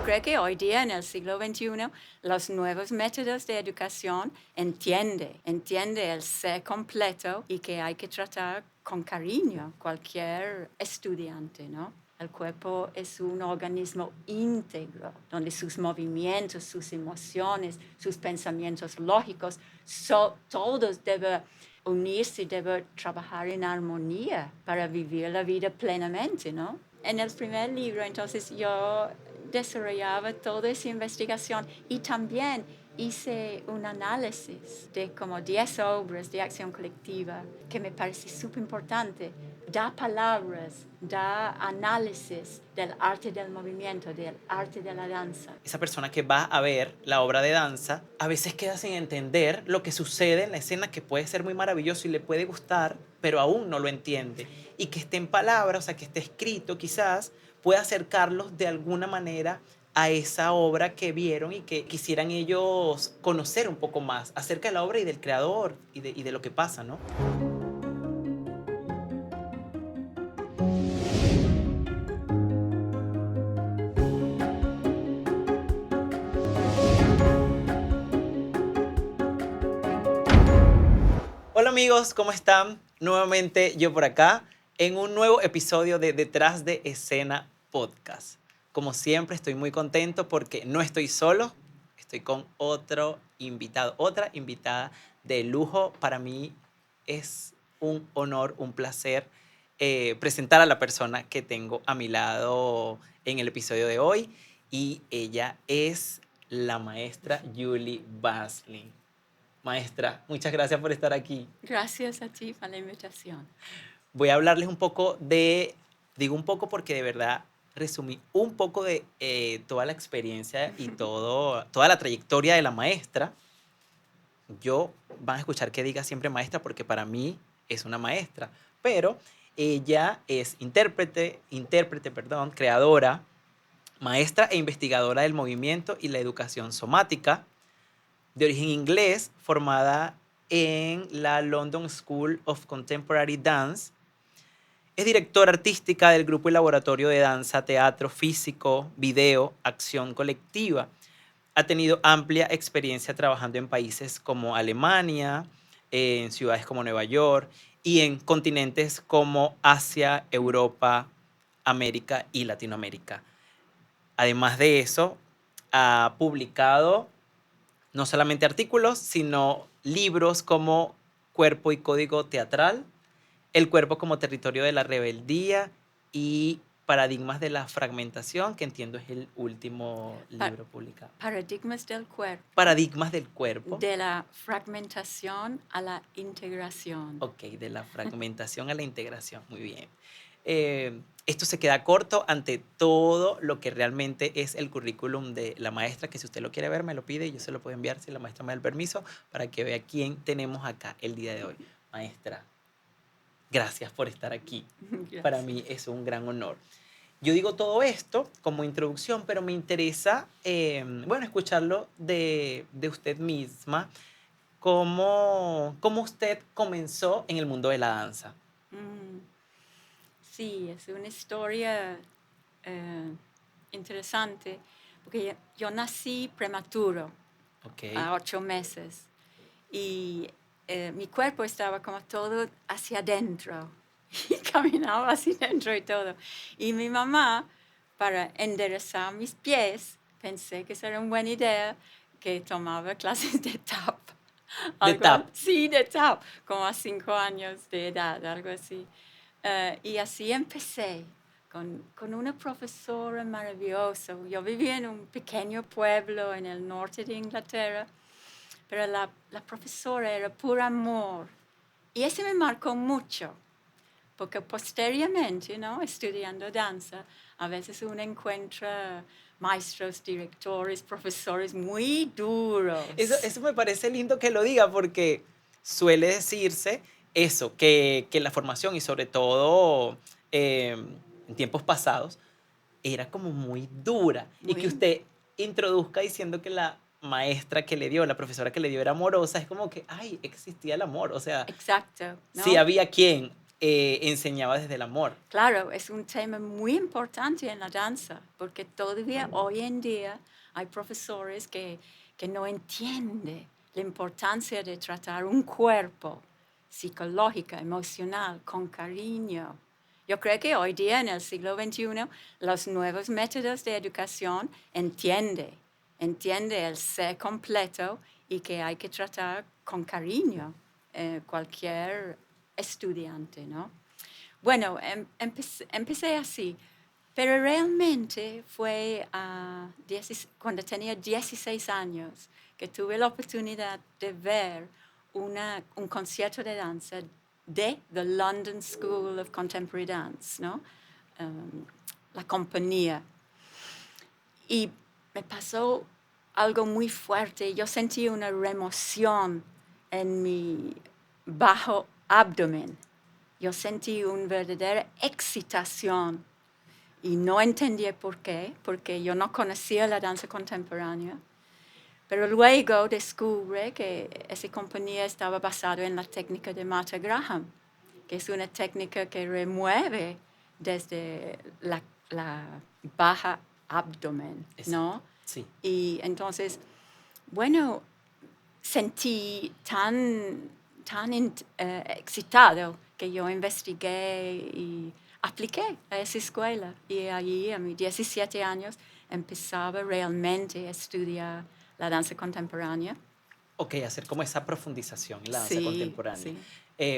creo que hoy día, en el siglo XXI, los nuevos métodos de educación entiende el ser completo y que hay que tratar con cariño cualquier estudiante, ¿no? El cuerpo es un organismo íntegro, donde sus movimientos, sus emociones, sus pensamientos lógicos, todos deben unirse, deben trabajar en armonía para vivir la vida plenamente, ¿no? En el primer libro, entonces, yo desarrollaba toda esa investigación y también hice un análisis de como 10 obras de acción colectiva que me parece súper importante. Da palabras, da análisis del arte del movimiento, del arte de la danza. Esa persona que va a ver la obra de danza a veces queda sin entender lo que sucede en la escena, que puede ser muy maravilloso y le puede gustar, pero aún no lo entiende. Y que esté en palabras, o sea, que esté escrito quizás, puede acercarlos de alguna manera a esa obra que vieron y que quisieran ellos conocer un poco más acerca de la obra y del creador y de lo que pasa, ¿no? Hola amigos, ¿cómo están? Nuevamente yo por acá en un nuevo episodio de Detrás de Escena Podcast. Como siempre estoy muy contento porque no estoy solo, estoy con otro invitado, otra invitada de lujo. Para mí es un honor, un placer presentar a la persona que tengo a mi lado en el episodio de hoy, y ella es la maestra Julie Baslin. Maestra, muchas gracias por estar aquí. Gracias a ti por la invitación. Voy a hablarles un poco digo un poco porque de verdad resumí un poco de toda la experiencia y toda la trayectoria de la maestra. Van a escuchar que diga siempre maestra porque para mí es una maestra, pero ella es intérprete, creadora, maestra e investigadora del movimiento y la educación somática, de origen inglés, formada en la London School of Contemporary Dance. Es directora artística del grupo y laboratorio de danza, teatro, físico, video, acción colectiva. Ha tenido amplia experiencia trabajando en países como Alemania, en ciudades como Nueva York y en continentes como Asia, Europa, América y Latinoamérica. Además de eso, ha publicado no solamente artículos, sino libros como Cuerpo y Código Teatral, El cuerpo como territorio de la rebeldía y Paradigmas de la fragmentación, que entiendo es el último libro publicado. Paradigmas del cuerpo. Paradigmas del cuerpo. De la fragmentación a la integración. Ok, de la fragmentación a la integración, muy bien. Esto se queda corto ante todo lo que realmente es el currículum de la maestra, que si usted lo quiere ver me lo pide y yo se lo puedo enviar si la maestra me da el permiso para que vea quién tenemos acá el día de hoy. Maestra, gracias por estar aquí. Gracias. Para mí es un gran honor. Yo digo todo esto como introducción, pero me interesa, escucharlo de usted misma. ¿Cómo usted comenzó en el mundo de la danza? Sí, es una historia interesante, porque yo nací prematuro, Okay. a 8 meses, y mi cuerpo estaba como todo hacia adentro, y caminaba hacia adentro y todo. Y mi mamá, para enderezar mis pies, pensé que sería una buena idea que tomaba clases de tap. ¿De tap? Sí, de tap, como a 5 años de edad, algo así. Y así empecé con una profesora maravillosa. Yo vivía en un pequeño pueblo en el norte de Inglaterra, pero la profesora era puro amor. Y eso me marcó mucho, porque posteriormente, ¿no? Estudiando danza, a veces uno encuentra maestros, directores, profesores muy duros. Eso me parece lindo que lo diga, porque suele decirse eso, que la formación y sobre todo en tiempos pasados era como muy dura, y que usted introduzca diciendo que la maestra que le dio, la profesora que le dio era amorosa, es como que, ay, existía el amor, o sea, Exacto, ¿no? sí había quien enseñaba desde el amor. Claro, es un tema muy importante en la danza, porque todavía hoy en día hay profesores que no entienden la importancia de tratar un cuerpo psicológico, emocional, con cariño. Yo creo que hoy día, en el siglo XXI, los nuevos métodos de educación entiende el ser completo y que hay que tratar con cariño cualquier estudiante, ¿no? Bueno, empecé así, pero realmente fue cuando tenía 16 años que tuve la oportunidad de ver un concierto de danza de the London School of Contemporary Dance, ¿no? La compañía. Y me pasó algo muy fuerte. Yo sentí una remoción en mi bajo abdomen. Yo sentí una verdadera excitación y no entendía por qué, porque yo no conocía la danza contemporánea. Pero luego descubrí que esa compañía estaba basada en la técnica de Martha Graham, que es una técnica que remueve desde la baja abdomen, ¿no? Exacto. Sí. Y entonces, bueno, sentí tan excitado que yo investigué y apliqué a esa escuela. Y allí, a mis 17 años, empezaba realmente a estudiar la danza contemporánea. Ok, hacer como esa profundización en la danza Sí, contemporánea. sí,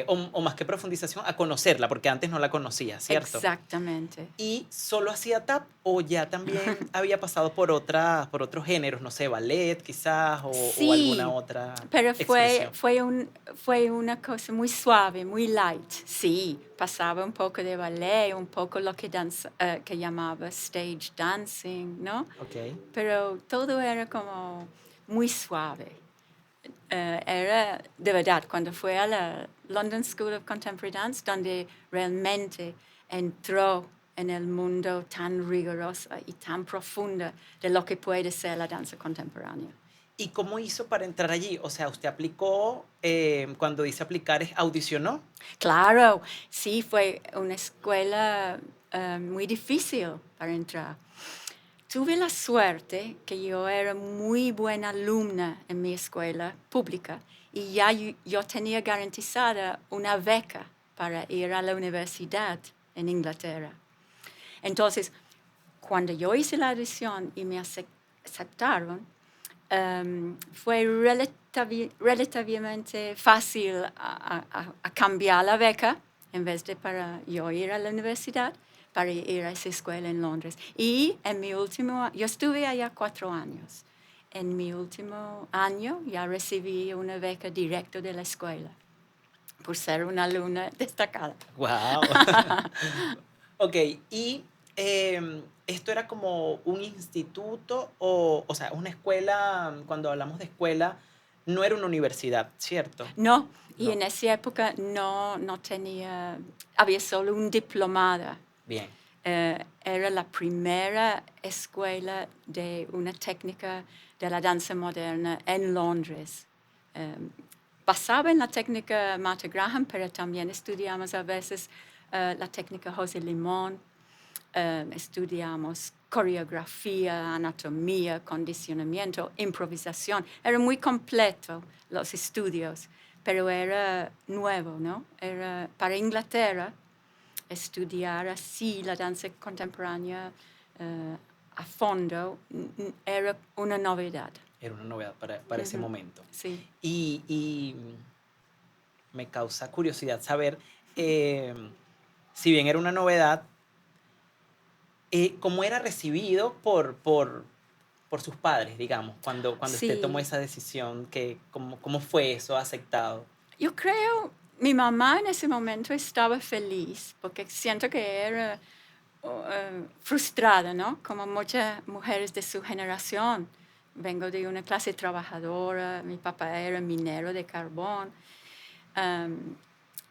O más que profundización, a conocerla, porque antes no la conocía, ¿cierto? exactamente. ¿Y solo hacía tap o ya también había pasado por otros géneros, no sé, ballet quizás o alguna Sí, otra pero expresión? fue una cosa muy suave, muy light. Sí, pasaba un poco de ballet, un poco lo que llamaba stage dancing, ¿no? Ok. Pero todo era como muy suave. Era de verdad cuando fue a la London School of Contemporary Dance donde realmente entró en el mundo tan riguroso y tan profundo de lo que puede ser la danza contemporánea. ¿Y cómo hizo para entrar allí? O sea, usted aplicó, cuando dice aplicar, ¿es audicionó? Claro, sí, fue una escuela muy difícil para entrar. Tuve la suerte que yo era muy buena alumna en mi escuela pública y ya yo tenía garantizada una beca para ir a la universidad en Inglaterra. Entonces, cuando yo hice la audición y me aceptaron, fue relativamente fácil a cambiar la beca en vez de para yo ir a la universidad, para ir a esa escuela en Londres. Y yo estuve allá 4 años. En mi último año ya recibí una beca directa de la escuela por ser una alumna destacada. Wow. Ok, y esto era como un instituto o sea, una escuela, cuando hablamos de escuela, no era una universidad, ¿cierto? No, y No. en esa época no tenía, había solo un diplomada. Bien. Era la primera escuela de una técnica de la danza moderna en Londres. Basaba en la técnica Martha Graham, pero también estudiamos a veces la técnica José Limón. Estudiamos coreografía, anatomía, condicionamiento, improvisación. Era muy completo los estudios, pero era nuevo, ¿no? Era para Inglaterra estudiar así la danza contemporánea a fondo era una novedad. Era una novedad para ese momento. Sí. Y me causa curiosidad saber, eh, si bien era una novedad, cómo era recibido por sus padres, digamos, cuando usted tomó Sí, esa decisión, cómo fue eso aceptado. yo creo, mi mamá en ese momento estaba feliz porque siento que era frustrada, ¿no? Como muchas mujeres de su generación. Vengo de una clase trabajadora, mi papá era minero de carbón. Um,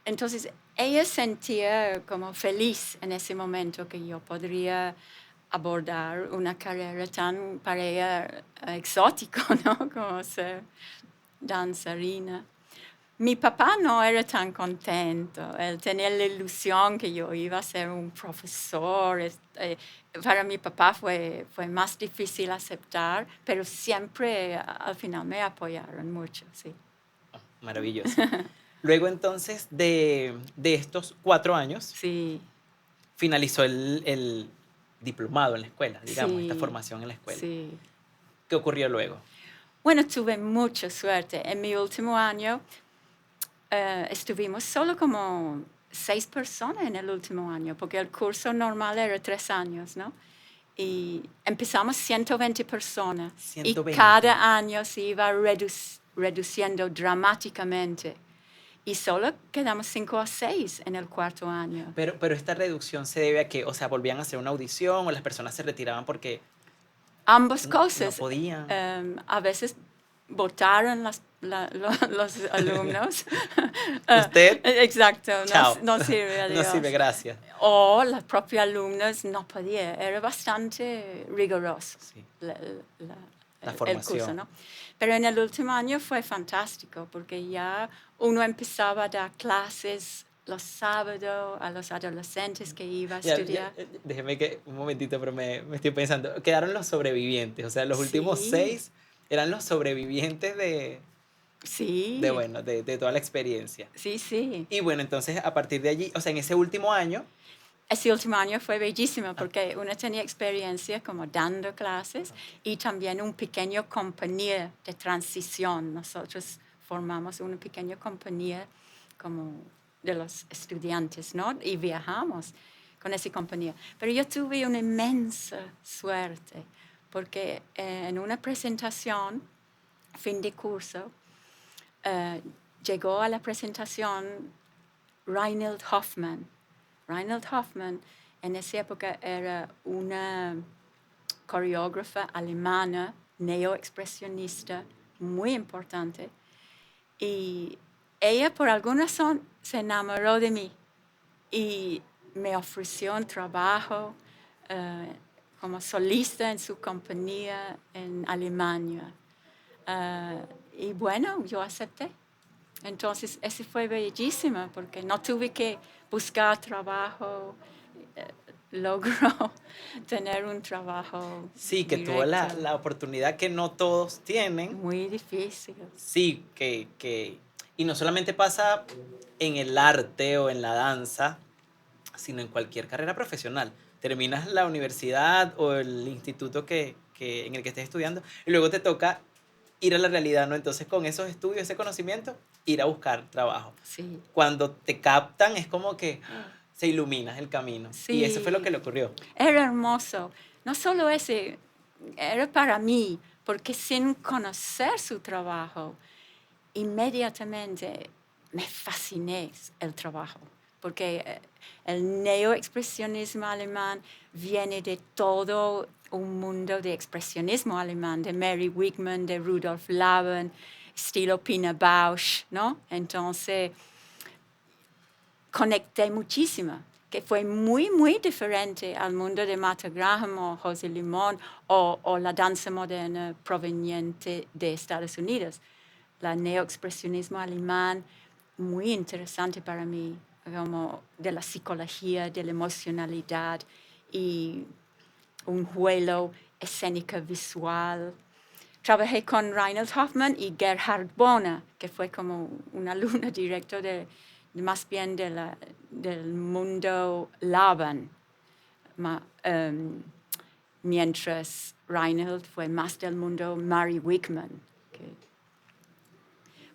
entonces, ella sentía como feliz en ese momento que yo podría abordar una carrera tan para ella exótico, ¿no? Como ser danzarina. Mi papá no era tan contento. Él tenía la ilusión que yo iba a ser un profesor. Para mi papá fue más difícil aceptar, pero siempre al final me apoyaron mucho, sí. Maravilloso. Luego entonces de estos 4 años, Sí, finalizó el diplomado en la escuela, digamos, esta sí, formación en la escuela. sí. ¿Qué ocurrió luego? Bueno, tuve mucha suerte. En mi último año estuvimos solo como 6 personas en el último año, porque el curso normal era 3 años, ¿no? Y empezamos 120 personas y 120. cada año se iba reduciendo dramáticamente. Y solo quedamos 5 o 6 en el cuarto año. Pero esta reducción se debe a que, o sea, volvían a hacer una audición o las personas se retiraban porque Ambas no cosas. podían. A veces votaron los alumnos. Usted, Exacto, chao. no sirve, No adiós. sirve, gracias. O los propios alumnos no podían. Era bastante riguroso Sí, la el curso, formación. ¿no? Pero en el último año fue fantástico porque ya uno empezaba a dar clases los sábados a los adolescentes que iba a estudiar. Déjeme que un momentito, pero me estoy pensando. Quedaron los sobrevivientes, o sea, los últimos Sí, 6 eran los sobrevivientes sí, bueno, de toda la experiencia. sí, sí. Y bueno, entonces a partir de allí, o sea, en ese último año, Ese último año fue bellísimo porque uno tenía experiencia como dando clases y también una pequeña compañía de transición. Nosotros formamos una pequeña compañía como de los estudiantes, ¿no? Y viajamos con esa compañía. Pero yo tuve una inmensa suerte porque en una presentación, fin de curso, llegó a la presentación Reinhold Hoffmann. Reinhold Hoffmann en esa época era una coreógrafa alemana, neoexpresionista, muy importante. Y ella por alguna razón se enamoró de mí y me ofreció un trabajo como solista en su compañía en Alemania. Y bueno, yo acepté. Entonces, eso fue bellísimo porque no tuve que buscar trabajo, logró tener un trabajo sí, que tuvo directo, la oportunidad que no todos tienen. muy difícil. Sí, y no solamente pasa en el arte o en la danza, sino en cualquier carrera profesional. Terminas la universidad o el instituto en el que estés estudiando y luego te toca ir a la realidad, ¿no? Entonces, con esos estudios, ese conocimiento, ir a buscar trabajo. Sí, Cuando te captan, es como que se ilumina el camino. Y eso fue lo que sí, le ocurrió. era hermoso. No solo ese, era para mí, porque sin conocer su trabajo, inmediatamente me fasciné el trabajo, porque el neoexpresionismo alemán viene de todo un mundo de expresionismo alemán, de Mary Wigman, de Rudolf Laban, estilo Pina Bausch, ¿no? Entonces conecté muchísimo, que fue muy, muy diferente al mundo de Martha Graham o José Limón o la danza moderna proveniente de Estados Unidos. La neoexpresionismo alemán, muy interesante para mí, como de la psicología, de la emocionalidad y un juego escénico visual. Trabajé con Reinhold Hoffmann y Gerhard Bona, que fue como un alumno directo más bien del mundo Laban, mientras Reinhold fue más del mundo Mary Wigman.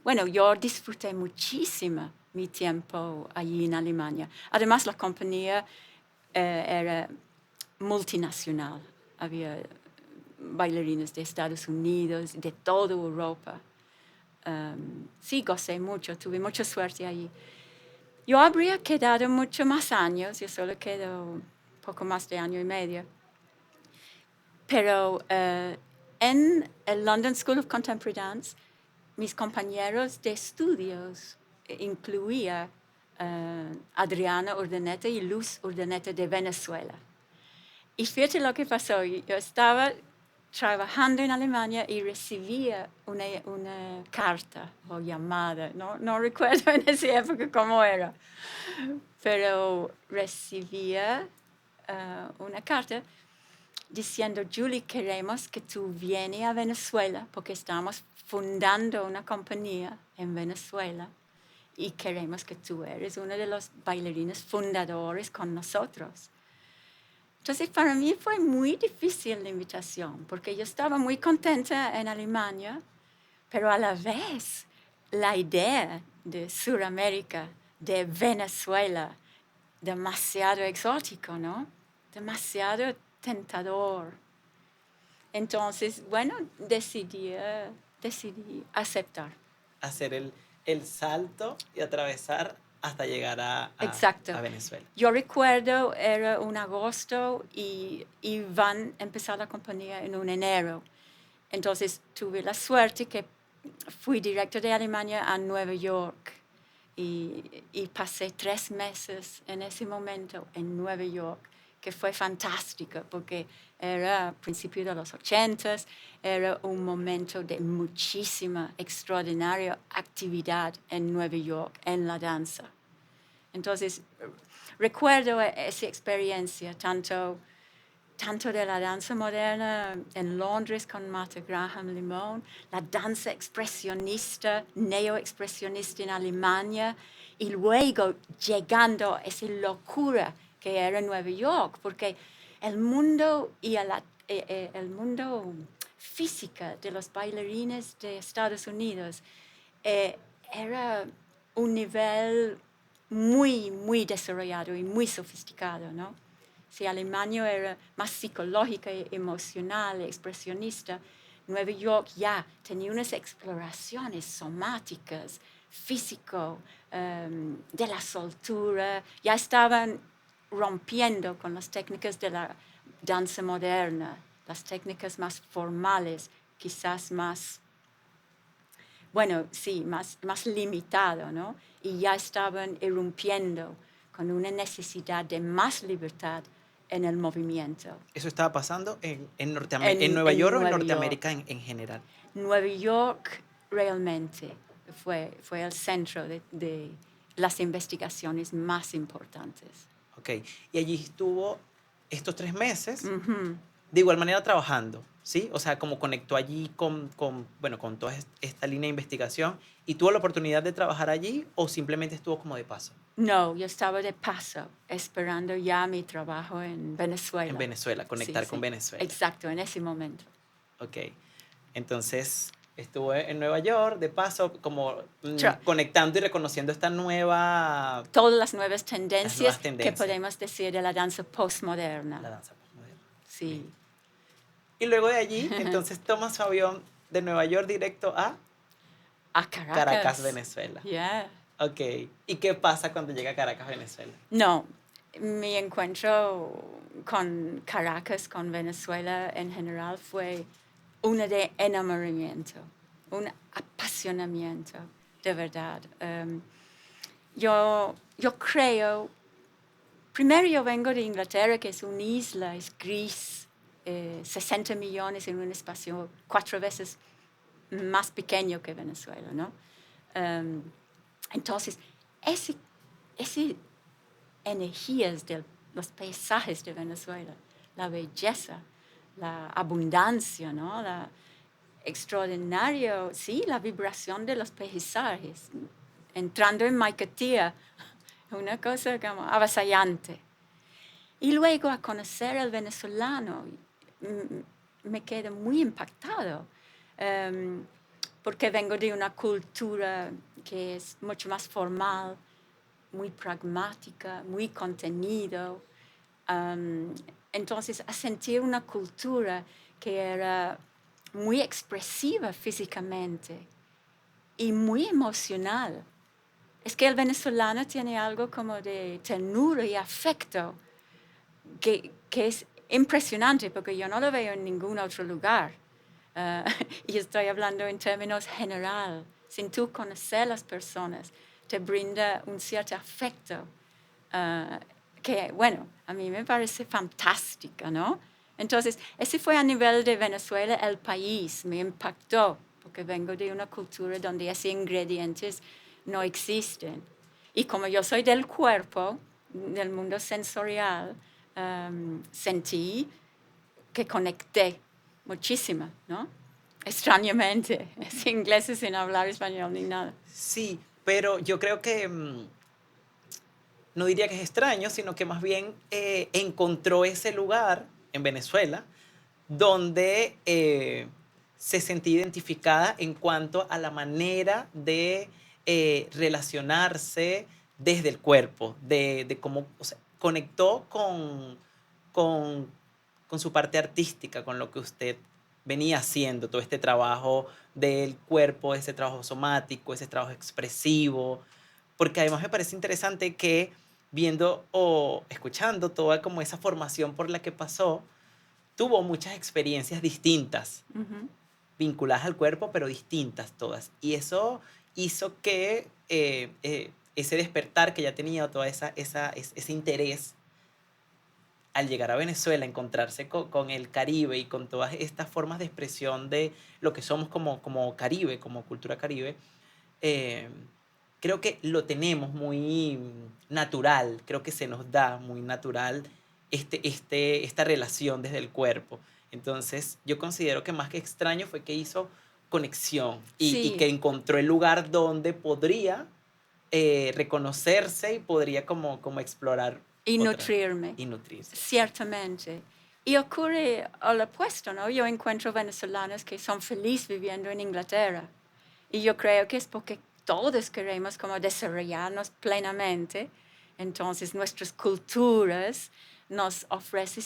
Bueno, yo disfruté muchísimo mi tiempo allí en Alemania. Además, la compañía era multinacional. Había bailarines de Estados Unidos, de toda Europa. Sí, gocé mucho, tuve mucha suerte allí. Yo habría quedado mucho más años, yo solo quedo poco más de año y medio. Pero en el London School of Contemporary Dance, mis compañeros de estudios incluía Adriana Urdaneta y Luz Urdaneta de Venezuela. Y fíjate lo que pasó. Yo estaba trabajando en Alemania y recibía una carta o llamada, no recuerdo en esa época cómo era, pero recibía una carta diciendo, Julie, queremos que tú vienes a Venezuela porque estamos fundando una compañía en Venezuela y queremos que tú eres uno de los bailarines fundadores con nosotros. Entonces, para mí fue muy difícil la invitación porque yo estaba muy contenta en Alemania, pero a la vez la idea de Sudamérica, de Venezuela, demasiado exótico, ¿no? Demasiado tentador. Entonces, bueno, decidí aceptar. Hacer el salto y atravesar hasta llegar Exacto. a Venezuela. Yo recuerdo, era un agosto y van a empezar la compañía en un enero. Entonces, tuve la suerte que fui directo de Alemania a Nueva York y pasé 3 meses en ese momento en Nueva York, que fue fantástico porque era principio de los 80s, era un momento de muchísima, extraordinaria actividad en Nueva York, en la danza. Entonces, recuerdo esa experiencia, tanto de la danza moderna en Londres con Martha Graham Limón, la danza expresionista, neoexpresionista en Alemania, y luego llegando a esa locura que era Nueva York, porque el mundo el mundo físico de los bailarines de Estados Unidos era un nivel muy, muy desarrollado y muy sofisticado, ¿no? Si Alemania era más psicológica, emocional, expresionista, Nueva York ya tenía unas exploraciones somáticas, físico, de la soltura, ya estaban rompiendo con las técnicas de la danza moderna, las técnicas más formales, quizás más, bueno, sí, más limitado, ¿no? Y ya estaban irrumpiendo con una necesidad de más libertad en el movimiento. ¿Eso estaba pasando en Nueva York o en Norteamérica en general? Nueva York realmente fue el centro de las investigaciones más importantes. Ok, y allí estuvo estos 3 meses, Ujú. de igual manera trabajando, ¿sí? O sea, como conectó allí bueno, con toda esta línea de investigación y tuvo la oportunidad de trabajar allí o simplemente estuvo como de paso No, yo estaba de paso, esperando ya mi trabajo en Venezuela. en Venezuela, conectar Sí, con sí. Venezuela. Exacto, en ese momento. Ok, entonces estuvo en Nueva York de paso, como Tra- conectando y reconociendo esta Todas las nuevas las tendencias nuevas que tendencias, podemos decir de la danza postmoderna. la danza postmoderna. Sí. Y luego de allí, entonces toma su avión de Nueva York directo a A Caracas, Caracas. Venezuela. Yeah. Ok, ¿y qué pasa cuando llega a Caracas, Venezuela? No, mi encuentro con Caracas, con Venezuela en general, fue uno de enamoramiento, un apasionamiento, de verdad. Yo creo, primero yo vengo de Inglaterra, que es una isla, es gris, 60 millones en un espacio 4 veces más pequeño que Venezuela, ¿no? Entonces, ese energías de los paisajes de Venezuela, la belleza, la abundancia, ¿no? La extraordinario, sí, la vibración de los paisajes. Entrando en Maiquetía, una cosa como avasallante. Y luego a conocer al venezolano, me quedé muy impactado, porque vengo de una cultura que es mucho más formal, muy pragmática, muy contenido. Entonces, a sentir una cultura que era muy expresiva físicamente y muy emocional. Es que el venezolano tiene algo como de ternura y afecto que es impresionante porque yo no lo veo en ningún otro lugar. Y estoy hablando en términos general, sin tú conocer las personas, te brinda un cierto afecto que, bueno, a mí me parece fantástico, ¿no? Entonces, ese fue a nivel de Venezuela, el país me impactó, porque vengo de una cultura donde esos ingredientes no existen. Y como yo soy del cuerpo, del mundo sensorial, sentí que conecté muchísimo, ¿no? Extrañamente, es inglés sin hablar español ni nada. Sí, pero yo creo que no diría que es extraño, sino que más bien encontró ese lugar en Venezuela donde se sentía identificada en cuanto a la manera de relacionarse desde el cuerpo, de cómo, o sea, conectó con, con su parte artística, con lo que usted venía haciendo, todo este trabajo del cuerpo, ese trabajo somático, ese trabajo expresivo, porque además me parece interesante que viendo o escuchando toda como esa formación por la que pasó, tuvo muchas experiencias distintas, Ujú. vinculadas al cuerpo, pero distintas todas. Y eso hizo que ese despertar que ya tenía, todo ese interés, al llegar a Venezuela, encontrarse con el Caribe y con todas estas formas de expresión de lo que somos como Caribe, como cultura Caribe, eh, creo que lo tenemos muy natural, creo que se nos da muy natural esta relación desde el cuerpo. Entonces, yo considero que más que extraño fue que hizo conexión y que Sí, encontró el lugar donde podría reconocerse y podría como explorar y otra nutrirme, y nutrirse. Sí. ciertamente. Y ocurre al opuesto, ¿no? Yo encuentro venezolanos que son felices viviendo en Inglaterra. Y yo creo que es porque todos queremos como desarrollarnos plenamente. Entonces nuestras culturas nos ofrecen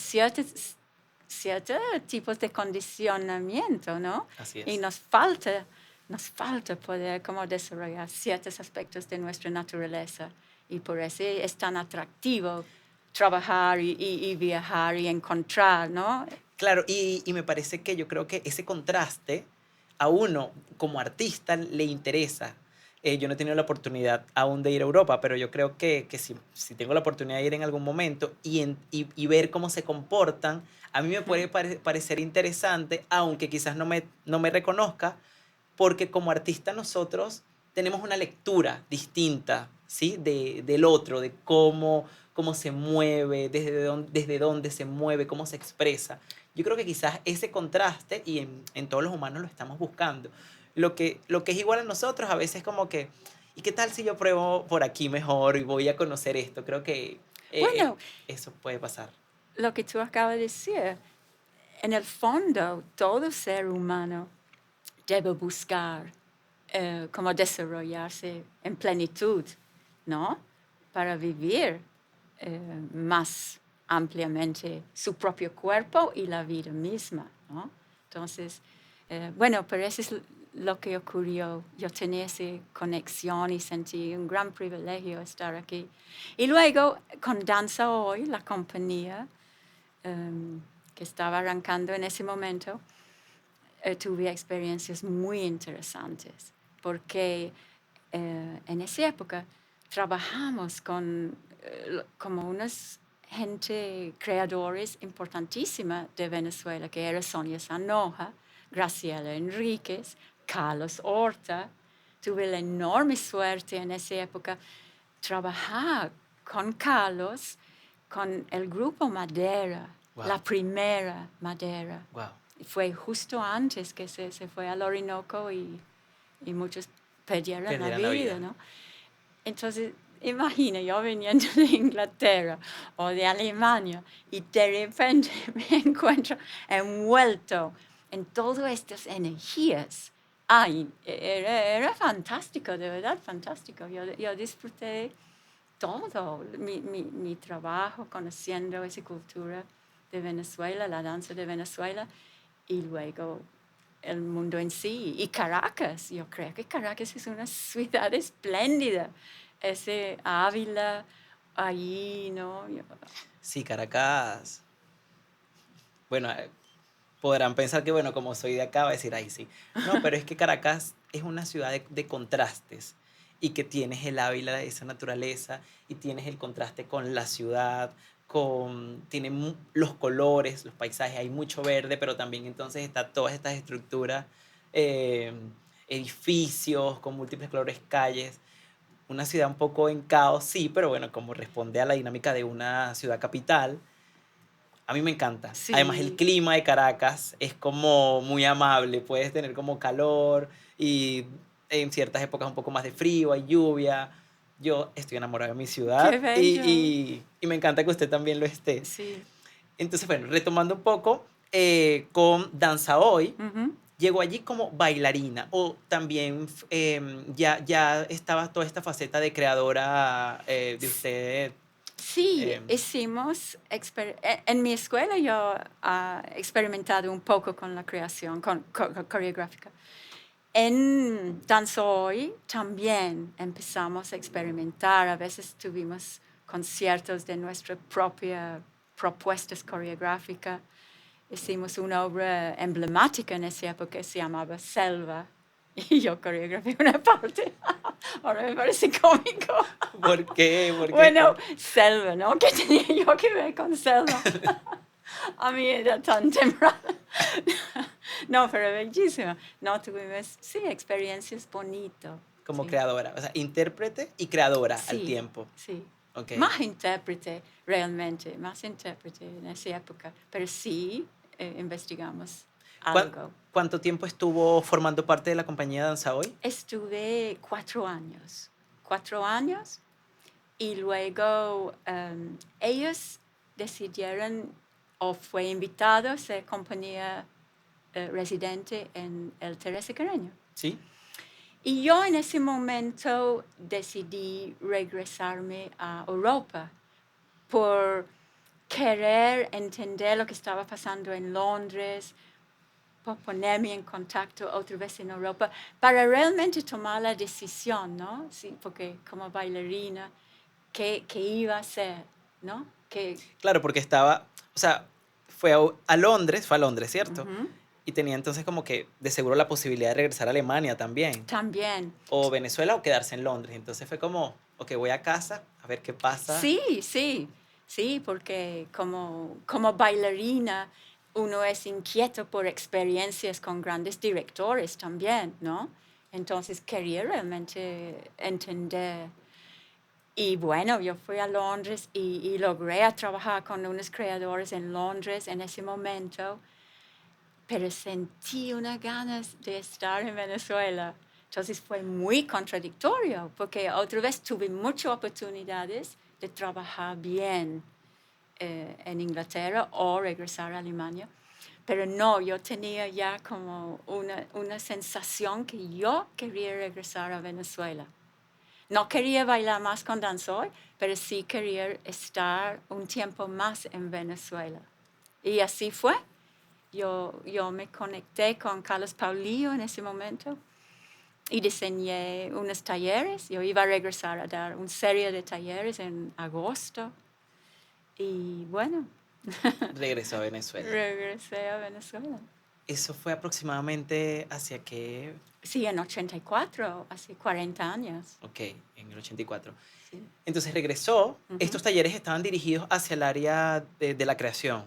ciertos tipos de condicionamiento, ¿no? Así Y es. nos falta poder como desarrollar ciertos aspectos de nuestra naturaleza. Y por eso es tan atractivo trabajar y viajar y encontrar, ¿no? Claro, y me parece que yo creo que ese contraste a uno como artista le interesa. Yo no he tenido la oportunidad aún de ir a Europa, pero yo creo que si tengo la oportunidad de ir en algún momento y ver cómo se comportan, a mí me puede parecer interesante, aunque quizás no me reconozca, porque como artista nosotros tenemos una lectura distinta, ¿sí? Del otro, de cómo se mueve, desde dónde se mueve, cómo se expresa. Yo creo que quizás ese contraste, y en todos los humanos lo estamos buscando, lo que es igual a nosotros, a veces como que, ¿y qué tal si yo pruebo por aquí mejor y voy a conocer esto? Creo que Bueno, eso puede pasar. lo que tú acabas de decir, en el fondo, todo ser humano debe buscar cómo desarrollarse en plenitud, ¿no? Para vivir más ampliamente su propio cuerpo y la vida misma, ¿no? Entonces, bueno, pero eso es lo que ocurrió. Yo tenía esa conexión y sentí un gran privilegio estar aquí. Y luego, con Danza Hoy, la compañía que estaba arrancando en ese momento, tuve experiencias muy interesantes, porque en esa época trabajamos con como unos gente creadores importantísima de Venezuela, que era Sonia Sanoja, Graciela Enríquez, Carlos Horta. Tuve la enorme suerte en esa época trabajar con Carlos, con el grupo Madera, Wow, la primera Madera. wow. Fue justo antes que se fue al Orinoco y muchos perdieron la Perderán la vida, vida. ¿no? Entonces, imagina, yo viniendo de Inglaterra o de Alemania y de repente me encuentro envuelto en todas estas energías. Ay, era fantástico, de verdad fantástico. Yo disfruté todo, mi trabajo conociendo esa cultura de Venezuela, la danza de Venezuela y luego el mundo en sí. Y Caracas, yo creo que Caracas es una ciudad espléndida. Ese Ávila, ahí, ¿no? Sí, Caracas. Bueno, podrán pensar que, bueno, como soy de acá, va a decir, ay, sí. No, pero es que Caracas es una ciudad de contrastes y que tienes el Ávila, esa naturaleza, y tienes el contraste con la ciudad, tiene los colores, los paisajes, hay mucho verde, pero también entonces está todas estas estructuras, eh, edificios con múltiples colores, calles. Una ciudad un poco en caos, sí, pero bueno, como responde a la dinámica de una ciudad capital, a mí me encanta. Además, el Sí, clima de Caracas es como muy amable. Puedes tener como calor y en ciertas épocas un poco más de frío, hay lluvia. Yo estoy enamorado de mi qué ciudad bello. y me encanta que usted también lo esté. Sí. Entonces, bueno, retomando un poco, con Danza Hoy, Ujú. llegó allí como bailarina o también ya estaba toda esta faceta de creadora de usted. Sí, em, en mi escuela yo he experimentado un poco con la creación coreográfica. En Danza Hoy también empezamos a experimentar, a veces tuvimos conciertos de nuestra propia propuestas coreográficas. Hicimos una obra emblemática en esa época que se llamaba Selva y yo coreografié una parte. Ahora me parece cómico. ¿Por qué? ¿Por qué? Bueno, Selva, ¿no? ¿Qué tenía yo que ver con Selva? A mí era tan temprano. No, pero bellísimo. No, tuvimos, sí, experiencias bonitas. Como Sí, creadora, o sea, intérprete y creadora al sí, tiempo. sí. Ok. Más intérprete, realmente, más intérprete en esa época. Pero sí, investigamos ¿Cuán- algo. ¿Cuánto tiempo estuvo formando parte de la compañía Danza Hoy? Estuve 4 años. 4 años. Y luego ellos decidieron o fue invitado a ser compañía residente en el Teresa Carreño. ¿Sí? Y yo en ese momento decidí regresarme a Europa por querer entender lo que estaba pasando en Londres, por ponerme en contacto otra vez en Europa, para realmente tomar la decisión, ¿no? Sí, porque como bailarina, ¿qué iba a hacer, ¿no? Que, Claro, porque estaba, o sea, fue a Londres, ¿cierto? ujú. Y tenía entonces como que de seguro la posibilidad de regresar a Alemania también, También. o Venezuela o quedarse en Londres. Entonces fue como, ok, voy a casa a ver qué pasa. Sí, sí, sí, porque como bailarina uno es inquieto por experiencias con grandes directores también, ¿no? Entonces quería realmente entender. Y bueno, yo fui a Londres y logré trabajar con unos creadores en Londres en ese momento, pero sentí unas ganas de estar en Venezuela. Entonces fue muy contradictorio, porque otra vez tuve muchas oportunidades de trabajar bien en Inglaterra o regresar a Alemania. Pero no, yo tenía ya como una sensación que yo quería regresar a Venezuela. No quería bailar más con Danzoy, pero sí quería estar un tiempo más en Venezuela. Y así fue. Yo me conecté con Carlos Paulillo en ese momento y diseñé unos talleres. Yo iba a regresar a dar una serie de talleres en agosto. Y bueno, Regresó a Venezuela. regresé a Venezuela. Eso fue aproximadamente hacia qué, Sí, en 84, hace 40 años. ok, en el 84. Sí. Entonces regresó, Ujú. estos talleres estaban dirigidos hacia el área de la creación.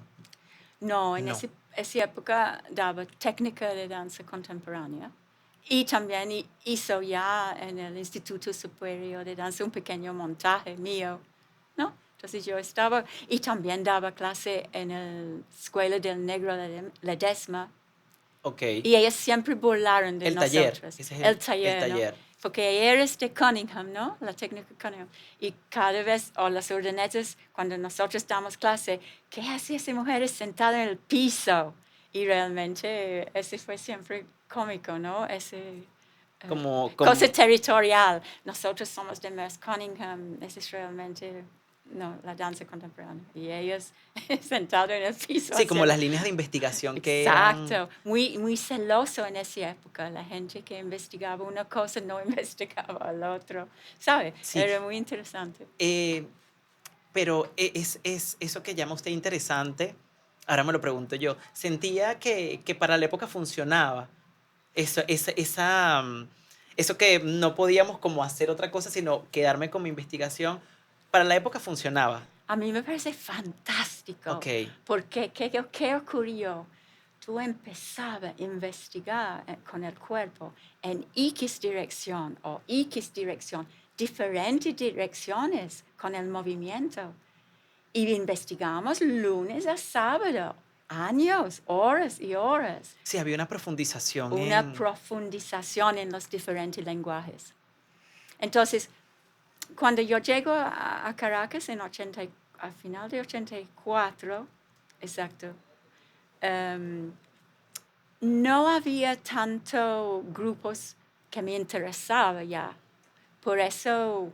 No, en No, esa época daba técnica de danza contemporánea y también hizo ya en el Instituto Superior de Danza un pequeño montaje mío, ¿no? Entonces yo estaba y también daba clase en la Escuela del Negro Ledesma ok. y ellas siempre burlaron de El taller, nosotros, ese es el el taller, ¿no? taller. Porque eres de Cunningham, ¿no? La técnica Cunningham. Y cada vez, o las ordenetas, cuando nosotros damos clase, ¿qué hace esa mujer sentada en el piso? Y realmente ese fue siempre cómico, ¿no? Ese Como, cosa como, territorial. Nosotros somos de Merce Cunningham, ese es realmente, no, la danza contemporánea. Y ellos sentados en el piso sí, como haciendo. las líneas de investigación que eran, Exacto, muy, muy celoso en esa época. La gente que investigaba una cosa no investigaba la otra, ¿sabe? sí, Era muy interesante. eh, pero es eso que llama usted interesante, ahora me lo pregunto yo, sentía que para la época funcionaba, eso que no podíamos como hacer otra cosa, sino quedarme con mi investigación, para la época funcionaba. A mí me parece fantástico. Ok. Porque, ¿qué ocurrió? Tú empezabas a investigar con el cuerpo en X dirección o X dirección, diferentes direcciones con el movimiento. Y investigamos lunes a sábado, años, horas y horas. Sí, había una profundización Una profundización en los diferentes lenguajes. Entonces, cuando yo llego a Caracas al final de 84, exacto, no había tanto grupos que me interesaban ya. Por eso,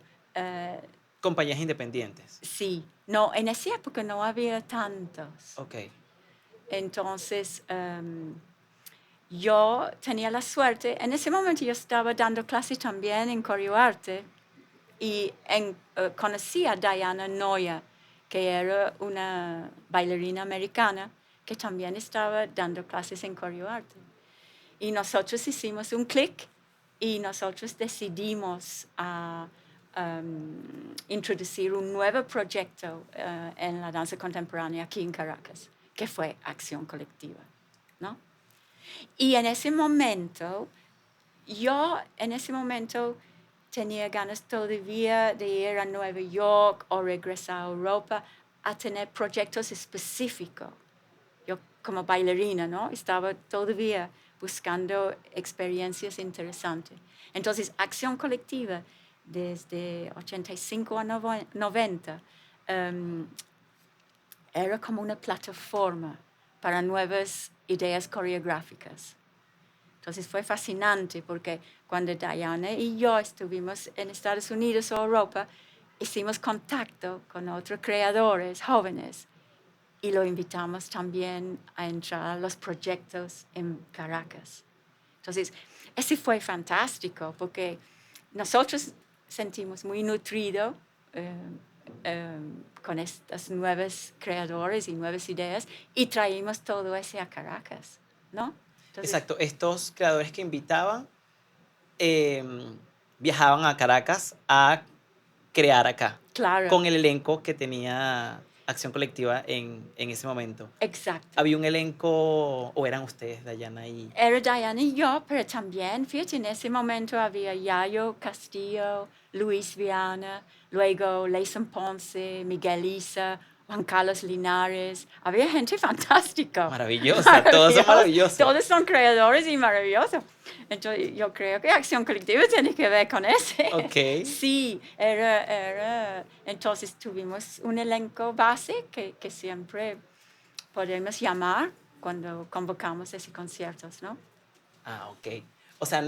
compañías independientes. sí, no, en esa época no había tantos. Ok. Entonces, yo tenía la suerte, en ese momento yo estaba dando clases también en Corioarte y conocí a Diana Noya, que era una bailarina americana que también estaba dando clases en Corioarte. Y nosotros hicimos un clic y nosotros decidimos introducir un nuevo proyecto en la danza contemporánea aquí en Caracas, que fue Acción Colectiva, ¿no? Y en ese momento, yo tenía ganas todavía de ir a Nueva York o regresar a Europa a tener proyectos específicos. Yo como bailarina, ¿no? Estaba todavía buscando experiencias interesantes. Entonces, Acción Colectiva, desde 85 a 90, era como una plataforma para nuevas ideas coreográficas. Entonces fue fascinante porque cuando Diana y yo estuvimos en Estados Unidos o Europa, hicimos contacto con otros creadores jóvenes y lo invitamos también a entrar a los proyectos en Caracas. Entonces, ese fue fantástico porque nosotros sentimos muy nutridos con estos nuevos creadores y nuevas ideas y traímos todo eso a Caracas, ¿no? Entonces, Exacto. Estos creadores que invitaban viajaban a Caracas a crear acá, claro, con el elenco que tenía Acción Colectiva en ese momento. exacto. Había un elenco, o eran ustedes, Dayana y... Era Diana y yo, pero también, fíjate, en ese momento había Yayo Castillo, Luis Viana, luego Leison Ponce, Miguel Isa, Juan Carlos Linares. Había gente fantástica. Maravillosa, todos son maravillosos. Todos son creadores y maravillosos. Entonces, yo creo que Acción Colectiva tiene que ver con ese. Ok. Sí, entonces tuvimos un elenco base que siempre podemos llamar cuando convocamos esos conciertos, ¿no? Ah, ok. O sea,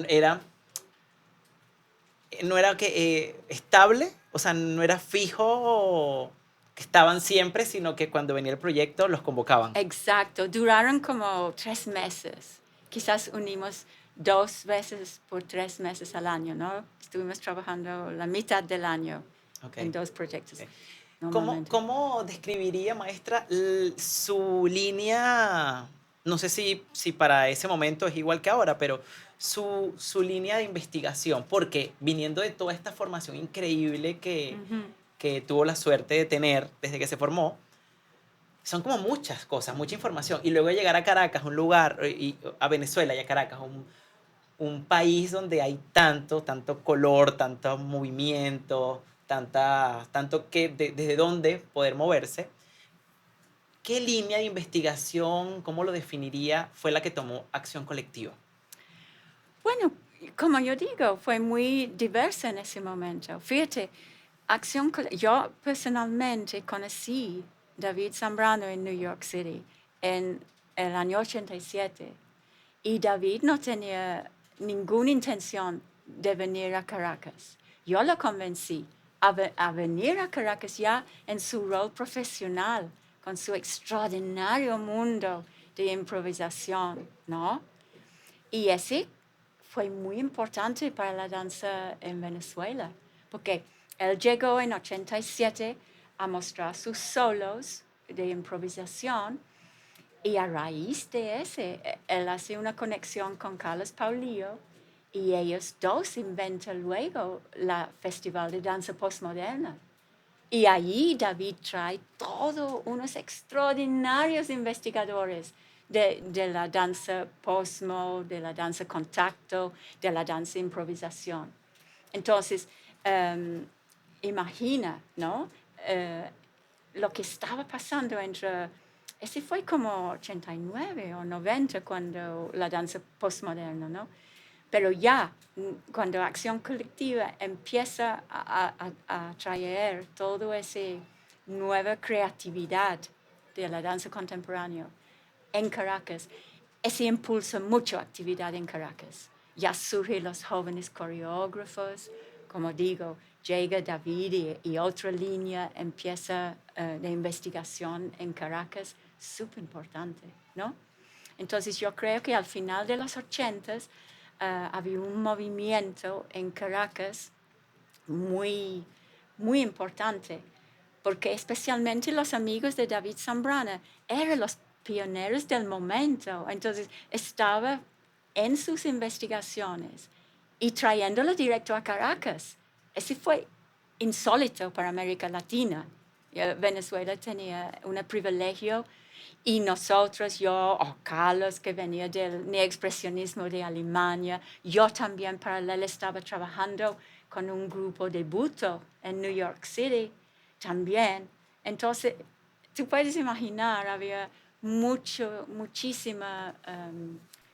no era que estable, o sea, no era fijo que estaban siempre, sino que cuando venía el proyecto los convocaban. Exacto, duraron como 3 meses. Quizás unimos 2 veces por 3 meses al año, ¿no? Estuvimos trabajando la mitad del año Ok. en 2 proyectos. Ok. Normalmente. ¿Cómo describiría, maestra, su línea? No sé si para ese momento es igual que ahora, pero su línea de investigación, porque viniendo de toda esta formación increíble Ujú. que tuvo la suerte de tener desde que se formó, son como muchas cosas, mucha información. Y luego llegar a Caracas, un lugar, a Venezuela y a Caracas, un país donde hay tanto color, tanto movimiento, tanto que desde dónde poder moverse. ¿Qué línea de investigación, cómo lo definiría, fue la que tomó Acción Colectiva? Bueno, como yo digo, fue muy diversa en ese momento. Fíjate, yo personalmente conocí David Zambrano en New York City en el año 87 y David no tenía ninguna intención de venir a Caracas. Yo lo convencí a venir a Caracas ya en su rol profesional, con su extraordinario mundo de improvisación, ¿no? Y ese fue muy importante para la danza en Venezuela, porque él llegó en 87 a mostrar sus solos de improvisación y a raíz de ese, él hace una conexión con Carlos Paulillo y ellos dos inventan luego la Festival de Danza Postmoderna. Y allí David trae todos unos extraordinarios investigadores de la danza posmo, de la danza contacto, de la danza improvisación. Entonces, imagina, ¿no? Lo que estaba pasando ese fue como 89 o 90 cuando la danza postmoderna, ¿no? Pero ya, cuando Acción Colectiva empieza a traer toda esa nueva creatividad de la danza contemporánea en Caracas, ese impulsa mucho actividad en Caracas. Ya surgen los jóvenes coreógrafos, como digo, llega David y otra línea empieza de investigación en Caracas, súper importante, ¿no? Entonces yo creo que al final de los 80s había un movimiento en Caracas muy, muy importante, porque especialmente los amigos de David Zambrana eran los pioneros del momento. Entonces estaba en sus investigaciones y trayéndolo directo a Caracas. Ese fue insólito para América Latina. Venezuela tenía un privilegio y nosotros, yo o Carlos, que venía del neoexpresionismo de Alemania, yo también paralelo estaba trabajando con un grupo de Buto en New York City también. Entonces, tú puedes imaginar, había muchísima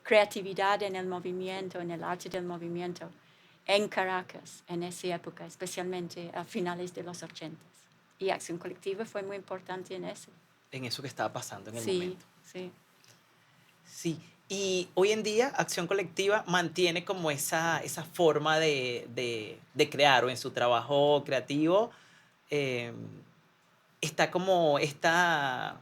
creatividad en el movimiento, en el arte del movimiento en Caracas en esa época, especialmente a finales de los 80. Y Acción Colectiva fue muy importante en eso. En eso que estaba pasando en el Sí, momento. sí. Sí, y hoy en día Acción Colectiva mantiene como esa forma de crear o en su trabajo creativo eh, está como esta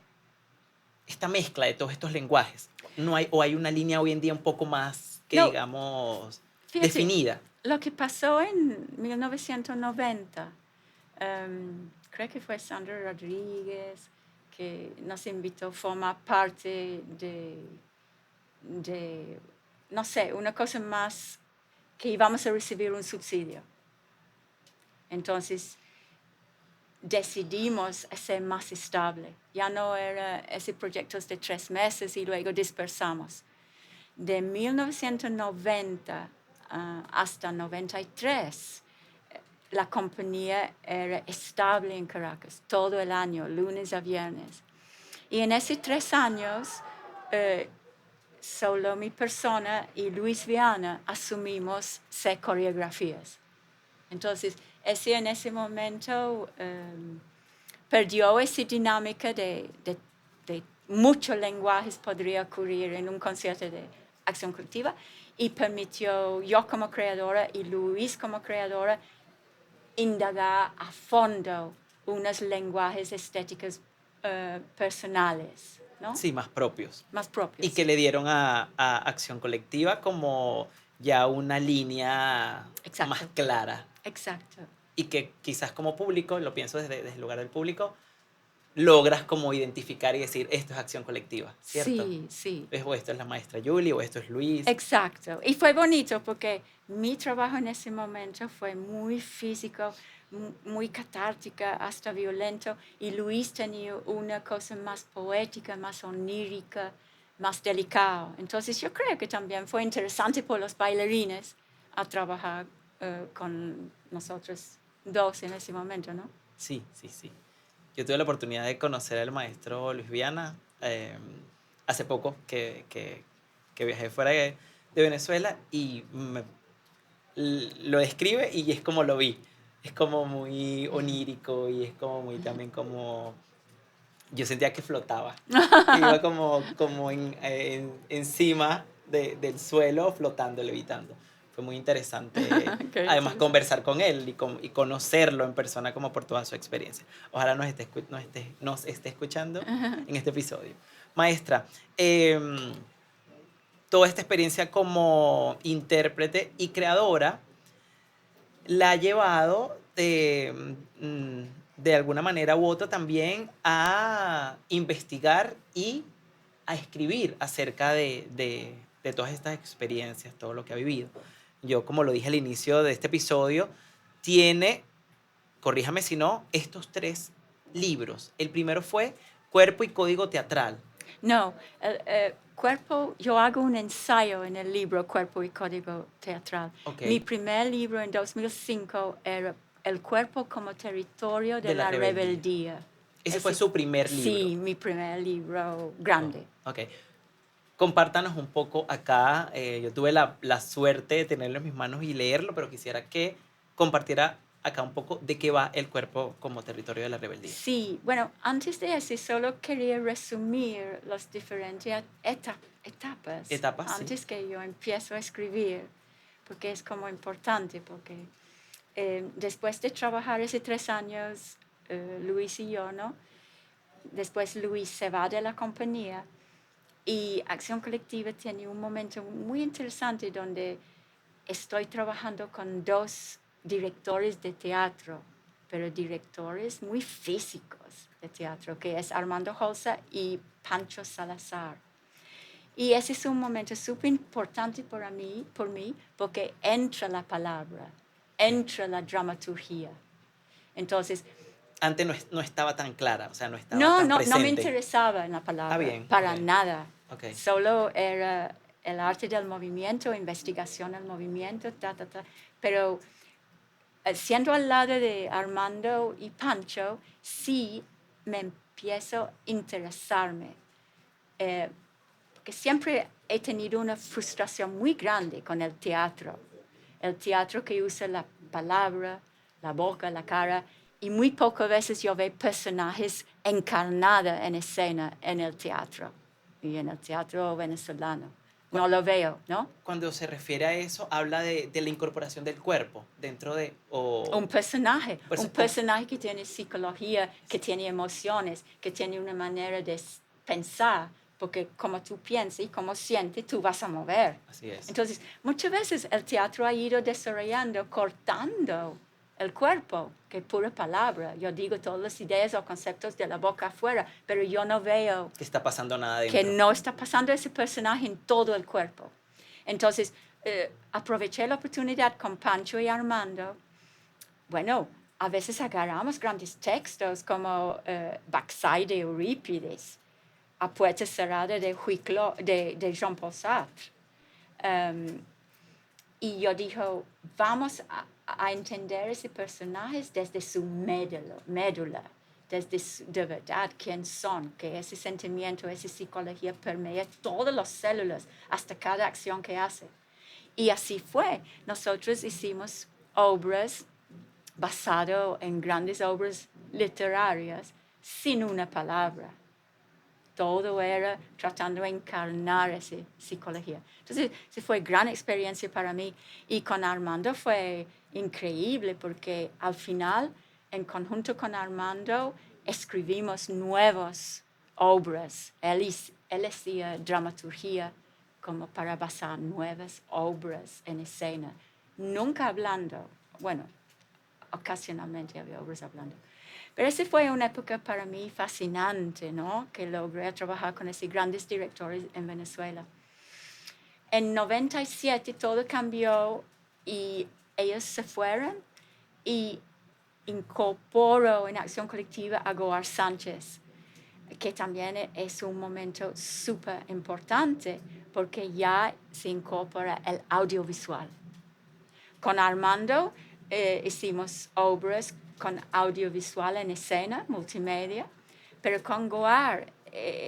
mezcla de todos estos lenguajes. No hay, o hay una línea hoy en día un poco más que No, digamos fíjate, definida. lo que pasó en 1990, creo que fue Sandra Rodríguez que nos invitó a formar parte de, no sé, una cosa más que íbamos a recibir un subsidio. Entonces decidimos ser más estable. Ya no era ese proyecto de 3 meses y luego dispersamos. De 1990 hasta 93, la compañía era estable en Caracas todo el año, lunes a viernes. Y en esos 3 años, solo mi persona y Luis Viana asumimos 6 coreografías. Entonces, en ese momento perdió esa dinámica de muchos lenguajes podría ocurrir en un concierto de Acción Colectiva y permitió yo como creadora y Luis como creadora indagar a fondo unos lenguajes estéticos personales, ¿no? Sí, más propios. Más propios, Y que sí. le dieron a Acción Colectiva como ya una línea más Exacto, clara. exacto. Y que quizás como público, lo pienso desde el lugar del público, logras como identificar y decir, esto es Acción Colectiva, ¿cierto? Sí, sí. O esto es la maestra Julie, o esto es Luis. Exacto. Y fue bonito porque mi trabajo en ese momento fue muy físico, muy catártica, hasta violento. Y Luis tenía una cosa más poética, más onírica, más delicada. Entonces yo creo que también fue interesante por los bailarines a trabajar con nosotros dos en ese momento, ¿no? Sí, sí, sí. Yo tuve la oportunidad de conocer al maestro Luis Viana hace poco que viajé fuera de Venezuela y lo describe y es como lo vi. Es como muy onírico y es como muy también como... Yo sentía que flotaba, que iba como encima del suelo flotando, levitando. Fue muy interesante, Qué además, interesante. conversar con él y conocerlo en persona como por toda su experiencia. Ojalá nos esté escuchando en este episodio. Maestra, toda esta experiencia como intérprete y creadora la ha llevado de alguna manera u otra también a investigar y a escribir acerca de todas estas experiencias, todo lo que ha vivido. Yo, como lo dije al inicio de este episodio, tiene corríjame si no, estos 3 libros. El primero fue Cuerpo y Código Teatral. No, cuerpo, yo hago un ensayo en el libro Cuerpo y Código Teatral. Ok. Mi primer libro en 2005 era El cuerpo como territorio de la rebeldía. rebeldía. Ese fue su primer libro. Sí, mi primer libro grande. Ok. Compártanos un poco acá. Yo tuve la suerte de tenerlo en mis manos y leerlo, pero quisiera que compartiera acá un poco de qué va el cuerpo como territorio de la rebeldía. Sí, bueno, antes de eso solo quería resumir las diferentes etapas. Etapas, sí. Antes que yo empiezo a escribir, porque es como importante, porque después de trabajar ese 3 años, Luis y yo, ¿no? Después Luis se va de la compañía y Acción Colectiva tiene un momento muy interesante donde estoy trabajando con 2 directores de teatro, pero directores muy físicos de teatro, que es Armando Holza y Pancho Salazar. Y ese es un momento súper importante por mí, porque entra la palabra, entra la dramaturgia. Entonces, Antes no estaba tan clara, o sea, no estaba no, tan no, presente. no me interesaba en la palabra, bien, para ok. nada. Ok. Solo era el arte del movimiento, investigación del movimiento, Pero siendo al lado de Armando y Pancho, sí me empiezo a interesarme. Porque siempre he tenido una frustración muy grande con el teatro. El teatro que usa la palabra, la boca, la cara, y muy pocas veces yo veo personajes encarnados en escena en el teatro, y en el teatro venezolano. No lo veo, ¿no? Cuando se refiere a eso, habla de la incorporación del cuerpo dentro de... Un personaje que tiene psicología, que tiene emociones, que tiene una manera de pensar, porque como tú piensas y como sientes, tú vas a mover. Así es. Entonces, muchas veces el teatro ha ido desarrollando, cortando el cuerpo, que es pura palabra. Yo digo todas las ideas o conceptos de la boca afuera, pero yo no veo Que está pasando nada dentro. que no está pasando ese personaje en todo el cuerpo. Entonces, aproveché la oportunidad con Pancho y Armando. Bueno, a veces agarramos grandes textos como Baxai de Eurípides, A Puerta Cerrada de Jean-Paul Sartre. Y yo dijo, vamos a entender ese personaje desde su médula, desde de verdad quién son, que ese sentimiento, esa psicología permea todas las células hasta cada acción que hace. Y así fue. Nosotros hicimos obras basado en grandes obras literarias sin una palabra. Todo era tratando de encarnar esa psicología. Entonces, sí fue gran experiencia para mí. Y con Armando fue increíble porque al final, en conjunto con Armando, escribimos nuevas obras. Él hacía dramaturgia como para basar nuevas obras en escena. Nunca hablando. Bueno, ocasionalmente había obras hablando. Pero esa fue una época para mí fascinante, ¿no? Que logré trabajar con esos grandes directores en Venezuela. En 97 todo cambió y ellos se fueron y incorporó en Acción Colectiva a Goar Sánchez, que también es un momento súper importante porque ya se incorpora el audiovisual. Con Armando hicimos obras con audiovisual en escena, multimedia, pero con Goar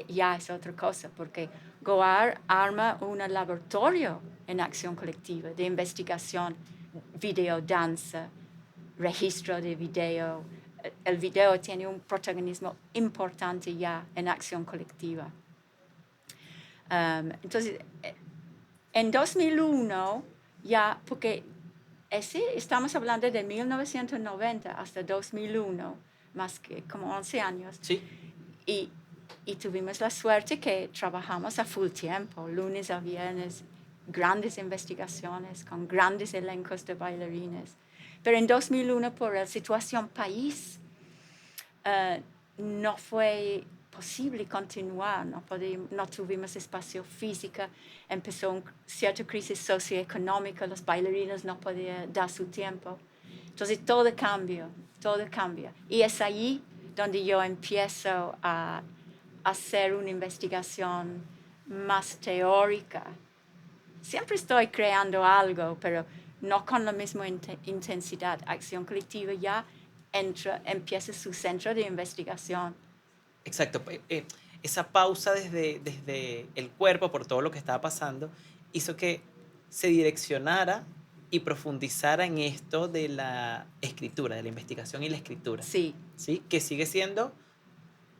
ya es otra cosa, porque Goar arma un laboratorio en Acción Colectiva de investigación, video, danza, registro de video. El video tiene un protagonismo importante ya en Acción Colectiva. Entonces, en 2001, ya, porque estamos hablando de 1990 hasta 2001, más que como 11 años. Sí. Y tuvimos la suerte que trabajamos a full tiempo, lunes a viernes, grandes investigaciones con grandes elencos de bailarines. Pero en 2001, por la situación país, no fue posible continuar, no tuvimos espacio físico, empezó una cierta crisis socioeconómica, los bailarines no podían dar su tiempo. Entonces todo cambió todo cambia. Y es ahí donde yo empiezo a hacer una investigación más teórica. Siempre estoy creando algo, pero no con la misma intensidad. Acción colectiva ya empieza su centro de investigación. Exacto. Esa pausa desde el cuerpo por todo lo que estaba pasando hizo que se direccionara y profundizara en esto de la escritura, de la investigación y la escritura. Sí. ¿Sí? Que sigue siendo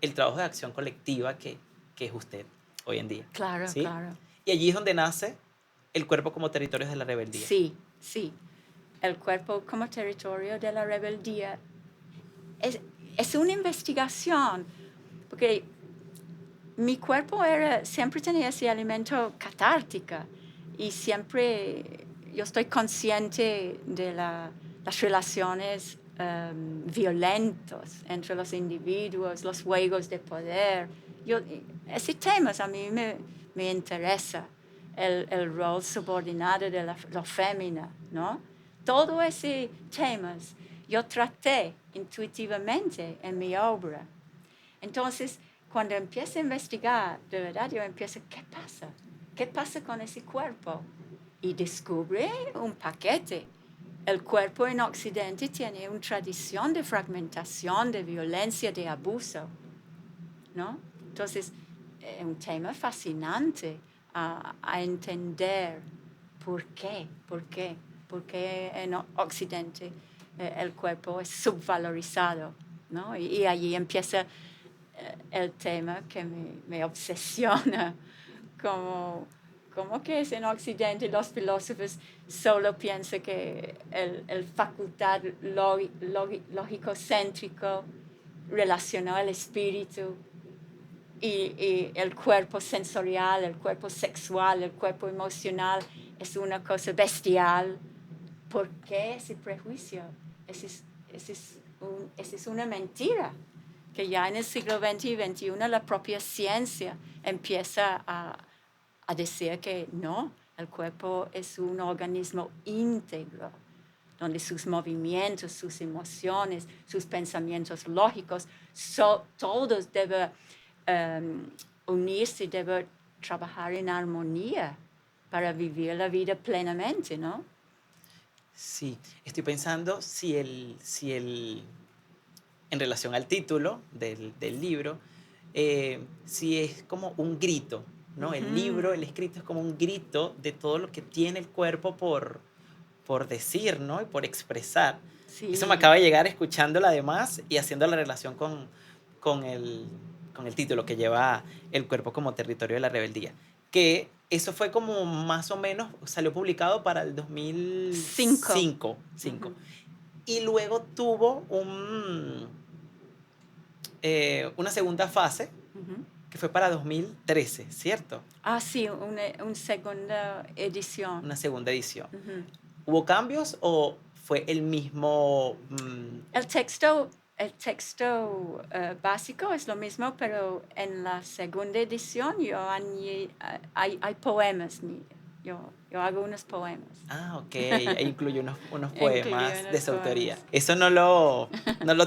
el trabajo de acción colectiva que es usted hoy en día. Claro, ¿Sí? claro. Y allí es donde nace el cuerpo como territorios de la rebeldía. Sí, sí. El cuerpo como territorio de la rebeldía es una investigación, porque mi cuerpo siempre tenía ese elemento catártico y siempre yo estoy consciente de las relaciones violentas entre los individuos, los juegos de poder. Ese tema a mí me interesa, el rol subordinado de lo femenino, ¿no? Todos esos temas yo traté intuitivamente en mi obra. Entonces, cuando empiezo a investigar, de verdad, yo empiezo, ¿qué pasa? ¿Qué pasa con ese cuerpo? Y descubre un paquete. El cuerpo en Occidente tiene una tradición de fragmentación, de violencia, de abuso, ¿no? Entonces, es un tema fascinante a entender por qué en Occidente el cuerpo es subvalorizado, ¿no? Y allí empieza el tema que me obsesiona, como que es en Occidente los filósofos solo piensan que el facultad lógico-céntrico relacionó el espíritu y el cuerpo sensorial, el cuerpo sexual, el cuerpo emocional es una cosa bestial. ¿Por qué ese prejuicio? Esa es una mentira, que ya en el siglo XX y XXI la propia ciencia empieza a decir que no, el cuerpo es un organismo íntegro, donde sus movimientos, sus emociones, sus pensamientos lógicos, todos deben unirse, deben trabajar en armonía para vivir la vida plenamente, ¿no? Sí, estoy pensando en relación al título del libro, si es como un grito, ¿no? El libro, el escrito es como un grito de todo lo que tiene el cuerpo por decir, ¿no? Y por expresar. Sí. Eso me acaba de llegar escuchándola además y haciendo la relación con el, con el título que lleva El cuerpo como territorio de la rebeldía. Que eso fue como más o menos, salió publicado para el 2005. Y luego tuvo una segunda fase que fue para 2013, ¿cierto? Ah, sí, una segunda edición. Una segunda edición. ¿Hubo cambios o fue el mismo? El texto básico es lo mismo, pero en la segunda edición hay poemas. Yo hago unos poemas. Ah, ok. E incluye unos poemas de su autoría. Poemas. Eso no lo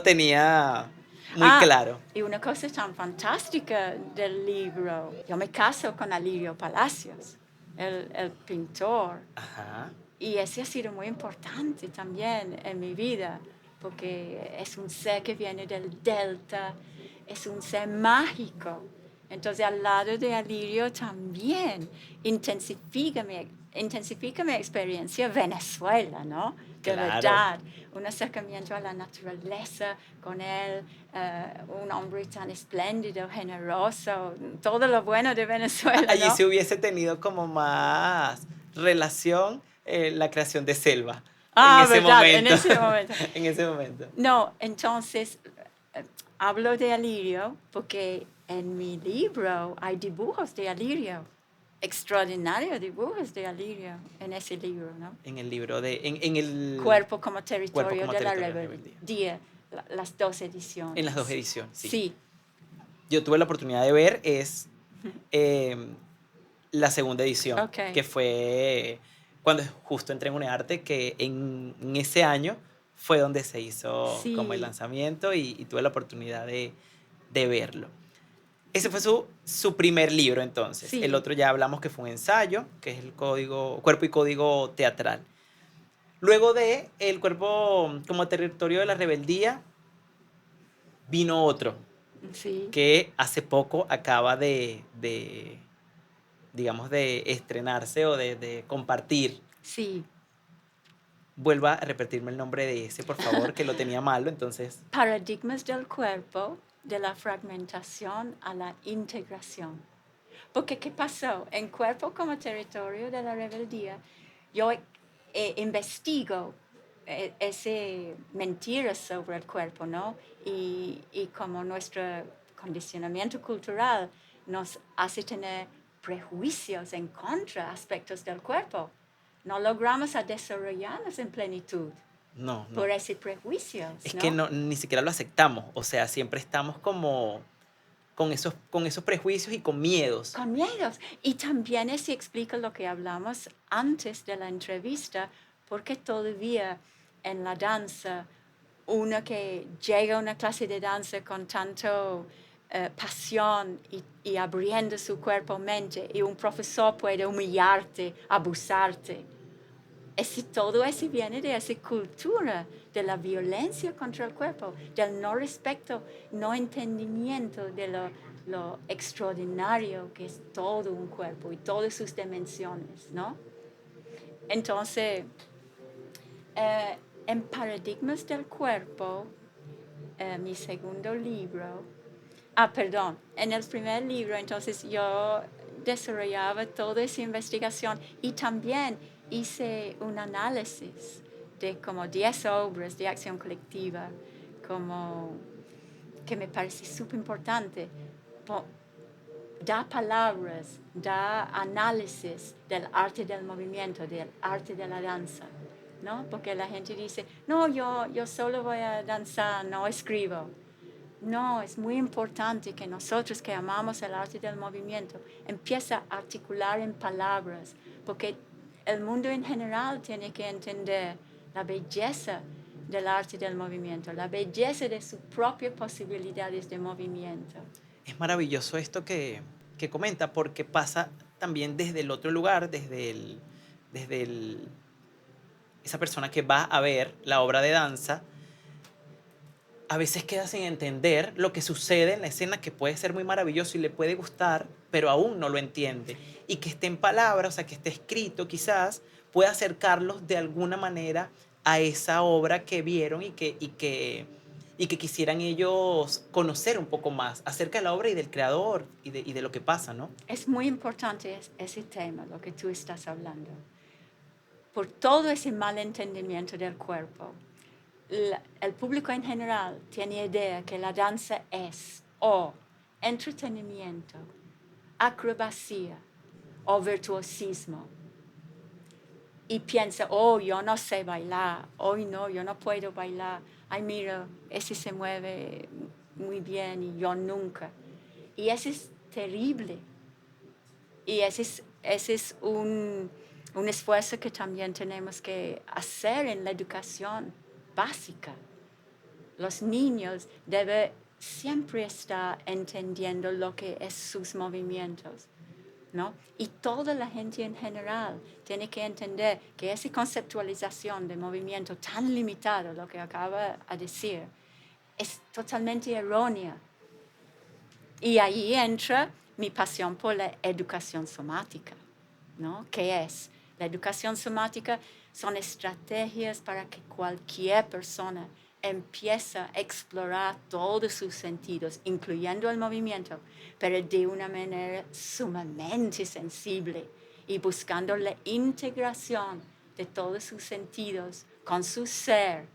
tenía muy claro. Y una cosa tan fantástica del libro. Yo me caso con Alirio Palacios, el pintor. Ajá. Y ese ha sido muy importante también en mi vida, porque es un ser que viene del Delta, es un ser mágico. Entonces, al lado de Alirio también intensifica mi experiencia Venezuela, ¿no? De verdad, un acercamiento a la naturaleza con él, un hombre tan espléndido, generoso, todo lo bueno de Venezuela, Allí ¿no? se hubiese tenido como más relación la creación de Selva. Ah, en ese verdad, momento. en ese momento. En ese momento. No, entonces hablo de Alirio porque en mi libro hay dibujos de Alirio, extraordinarios dibujos de Alirio en ese libro, ¿no? En el libro en el Cuerpo como territorio como de la territorio rebeldía, las dos ediciones. En las dos ediciones, sí. Sí. Yo tuve la oportunidad de ver la segunda edición, Okay. que fue cuando justo entré en UNEARTE, que en ese año fue donde se hizo como el Sí, lanzamiento y tuve la oportunidad de verlo. Ese fue su primer libro entonces. El sí, otro ya hablamos que fue un ensayo, que es el Cuerpo y Código Teatral. Luego de El Cuerpo como Territorio de la Rebeldía, vino otro, sí, que hace poco acaba digamos, de estrenarse o de compartir. sí. Vuelva a repetirme el nombre de ese, por favor, que lo tenía malo, entonces. Paradigmas del cuerpo, de la fragmentación a la integración. Porque, ¿qué pasó? En Cuerpo como Territorio de la Rebeldía, yo investigo ese mentiras sobre el cuerpo, ¿no? Y como nuestro condicionamiento cultural nos hace tener prejuicios en contra de aspectos del cuerpo. No logramos a desarrollarnos en plenitud No, por no. ese prejuicios, Es que ¿no? no, ni siquiera lo aceptamos. O sea, siempre estamos como con esos prejuicios y con miedos. Con miedos. Y también eso explica lo que hablamos antes de la entrevista, porque todavía en la danza, uno que llega a una clase de danza con tanto pasión y abriendo su cuerpo-mente, y un profesor puede humillarte, abusarte. Todo eso viene de esa cultura de la violencia contra el cuerpo, del no respeto, no entendimiento de lo extraordinario que es todo un cuerpo y todas sus dimensiones, ¿no? Entonces, eh, en Paradigmas del Cuerpo, mi segundo libro, perdón, en el primer libro, entonces yo desarrollaba toda esa investigación y también hice un análisis de como 10 obras de acción colectiva, como que me parece súper importante. Da palabras, da análisis del arte del movimiento, del arte de la danza, ¿no? Porque la gente dice, no, yo solo voy a danzar, no escribo. No, es muy importante que nosotros que amamos el arte del movimiento empiece a articular en palabras, porque el mundo en general tiene que entender la belleza del arte del movimiento, la belleza de sus propias posibilidades de movimiento. Es maravilloso esto que comenta, porque pasa también desde el otro lugar, desde esa persona que va a ver la obra de danza, a veces queda sin entender lo que sucede en la escena, que puede ser muy maravilloso y le puede gustar, pero aún no lo entiende. Y que esté en palabras, o sea, que esté escrito quizás, puede acercarlos de alguna manera a esa obra que vieron y que quisieran ellos conocer un poco más acerca de la obra y del creador y de lo que pasa, ¿no? Es muy importante ese tema, lo que tú estás hablando, por todo ese malentendimiento del cuerpo. El público en general tiene idea que la danza es o entretenimiento, acrobacia o virtuosismo. Y piensa, oh, yo no sé bailar, hoy no, yo no puedo bailar. Ay, mira, ese se mueve muy bien y yo nunca. Y eso es terrible. Y ese es un esfuerzo que también tenemos que hacer en la educación básica. Los niños deben siempre estar entendiendo lo que es sus movimientos, ¿no? Y toda la gente en general tiene que entender que esa conceptualización de movimiento tan limitado, lo que acaba de decir, es totalmente errónea. Y ahí entra mi pasión por la educación somática, ¿no? ¿Qué es? La educación somática son estrategias para que cualquier persona empiece a explorar todos sus sentidos, incluyendo el movimiento, pero de una manera sumamente sensible y buscando la integración de todos sus sentidos con su ser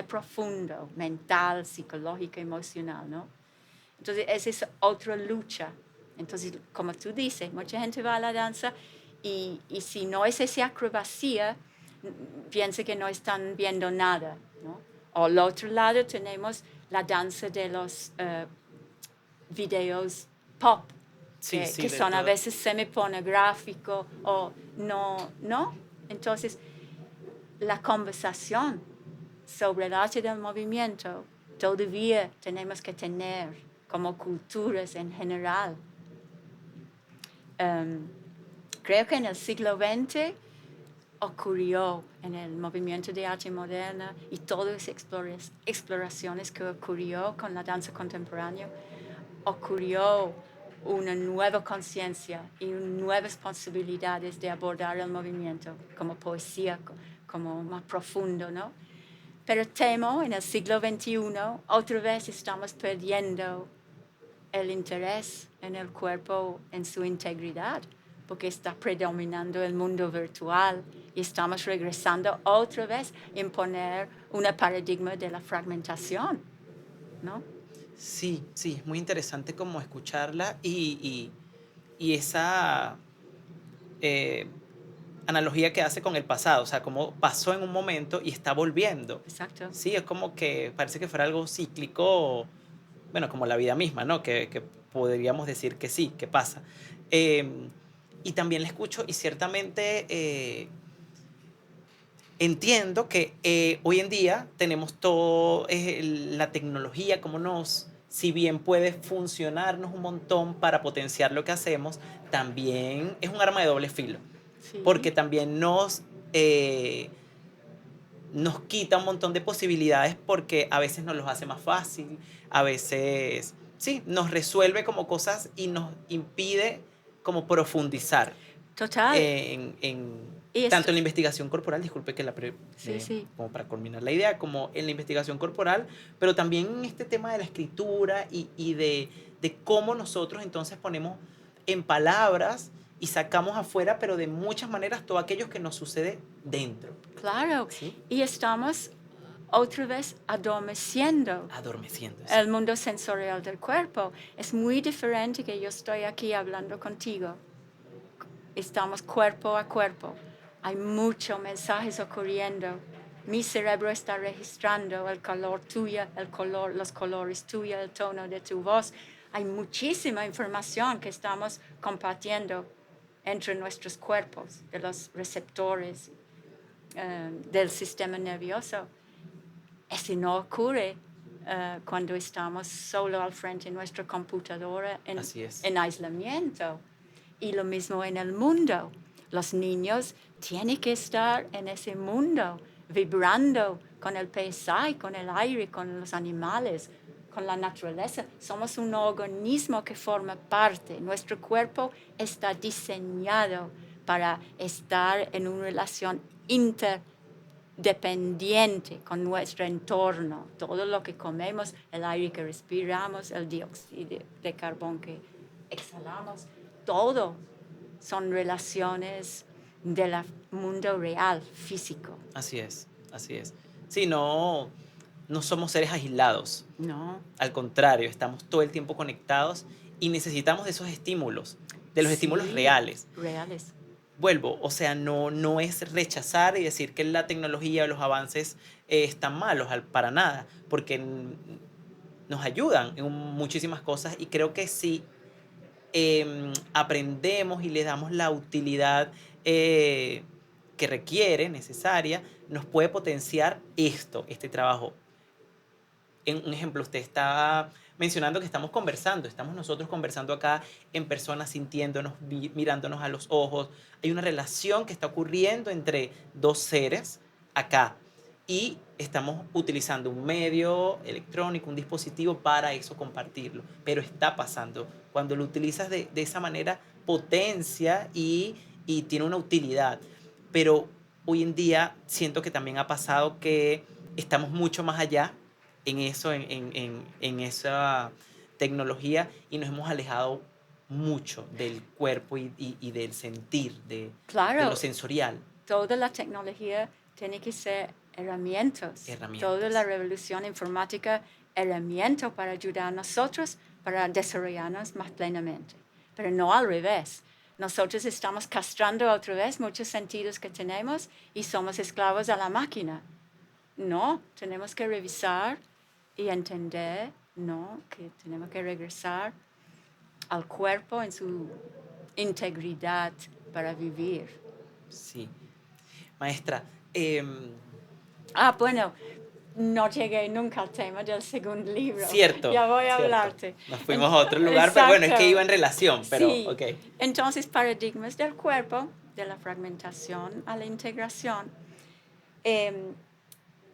profundo, mental, psicológico, emocional, ¿no? Entonces, esa es otra lucha. Entonces, como tú dices, mucha gente va a la danza y si no es esa acrobacia, piensa que no están viendo nada, ¿no? O al otro lado tenemos la danza de los videos pop, Sí, sí, que de son a todo. veces semi-pornográficos o no, ¿no? Entonces, la conversación. sobre el arte del movimiento todavía tenemos que tener como culturas en general. Creo que en el siglo XX ocurrió en el movimiento de arte moderna y todas las exploraciones que ocurrió con la danza contemporánea, ocurrió una nueva conciencia y nuevas posibilidades de abordar el movimiento como poesía, como más profundo, ¿no? Pero temo, en el siglo XXI, otra vez estamos perdiendo el interés en el cuerpo, en su integridad, porque está predominando el mundo virtual y estamos regresando otra vez a imponer un paradigma de la fragmentación, ¿no? Sí, sí, es muy interesante como escucharla y esa eh, analogía que hace con el pasado, o sea, como pasó en un momento y está volviendo. Exacto. Sí, es como que parece que fuera algo cíclico, bueno, como la vida misma, ¿no? Que podríamos decir que sí, que pasa. Eh, y también la escucho y ciertamente entiendo que hoy en día tenemos toda la tecnología, como nos, si bien puede funcionarnos un montón para potenciar lo que hacemos, también es un arma de doble filo, porque Sí. también nos quita un montón de posibilidades porque a veces nos los hace más fácil, a veces, sí, nos resuelve como cosas y nos impide como profundizar Total. Y tanto en la investigación corporal, disculpe que sí, sí. como para culminar la idea, como en la investigación corporal, pero también en este tema de la escritura y de cómo nosotros entonces ponemos en palabras y sacamos afuera, pero de muchas maneras, todo aquello que nos sucede dentro. Claro. ¿Sí? Y estamos otra vez adormeciendo Adormeciendo. el mundo sensorial del cuerpo. Es muy diferente que yo estoy aquí hablando contigo. Estamos cuerpo a cuerpo. Hay muchos mensajes ocurriendo. Mi cerebro está registrando el color tuyo, los colores tuyos, el tono de tu voz. Hay muchísima información que estamos compartiendo entre nuestros cuerpos, de los receptores del sistema nervioso. Eso no ocurre cuando estamos solo al frente de nuestra computadora Así es. en aislamiento. Y lo mismo en el mundo. Los niños tienen que estar en ese mundo, vibrando con el paisaje, con el aire, con los animales, con la naturaleza. Somos un organismo que forma parte. Nuestro cuerpo está diseñado para estar en una relación interdependiente con nuestro entorno. Todo lo que comemos, el aire que respiramos, el dióxido de carbono que exhalamos, todo son relaciones del mundo real, físico. Así es, así es. Sí, no somos seres aislados. No. Al contrario, estamos todo el tiempo conectados y necesitamos de esos estímulos, de los estímulos Sí, reales. reales. Vuelvo, o sea, no es rechazar y decir que la tecnología o los avances están malos para nada, porque nos ayudan en muchísimas cosas y creo que sí aprendemos y le damos la utilidad que requiere, necesaria, nos puede potenciar este trabajo. En un ejemplo, usted está mencionando que estamos nosotros conversando acá en persona, sintiéndonos, mirándonos a los ojos. Hay una relación que está ocurriendo entre dos seres acá y estamos utilizando un medio electrónico, un dispositivo para eso compartirlo, pero está pasando. Cuando lo utilizas de esa manera, potencia y tiene una utilidad, pero hoy en día siento que también ha pasado que estamos mucho más allá en eso, en esa tecnología y nos hemos alejado mucho del cuerpo y del sentir, de lo Claro, sensorial. toda la tecnología tiene que ser herramientas. Toda la Herramientas. revolución informática, herramientas para ayudar a nosotros para desarrollarnos más plenamente. Pero no al revés. Nosotros estamos castrando otra vez muchos sentidos que tenemos y somos esclavos a la máquina. No, tenemos que revisar y entender, ¿no? Que tenemos que regresar al cuerpo en su integridad para vivir. Sí. Maestra, em, Bueno, no llegué nunca al tema del segundo libro. Cierto, Ya voy a cierto. hablarte. Nos fuimos a otro lugar, pero bueno, es que iba en relación, pero Sí. ok. Entonces, paradigmas del cuerpo, de la fragmentación a la integración. Em,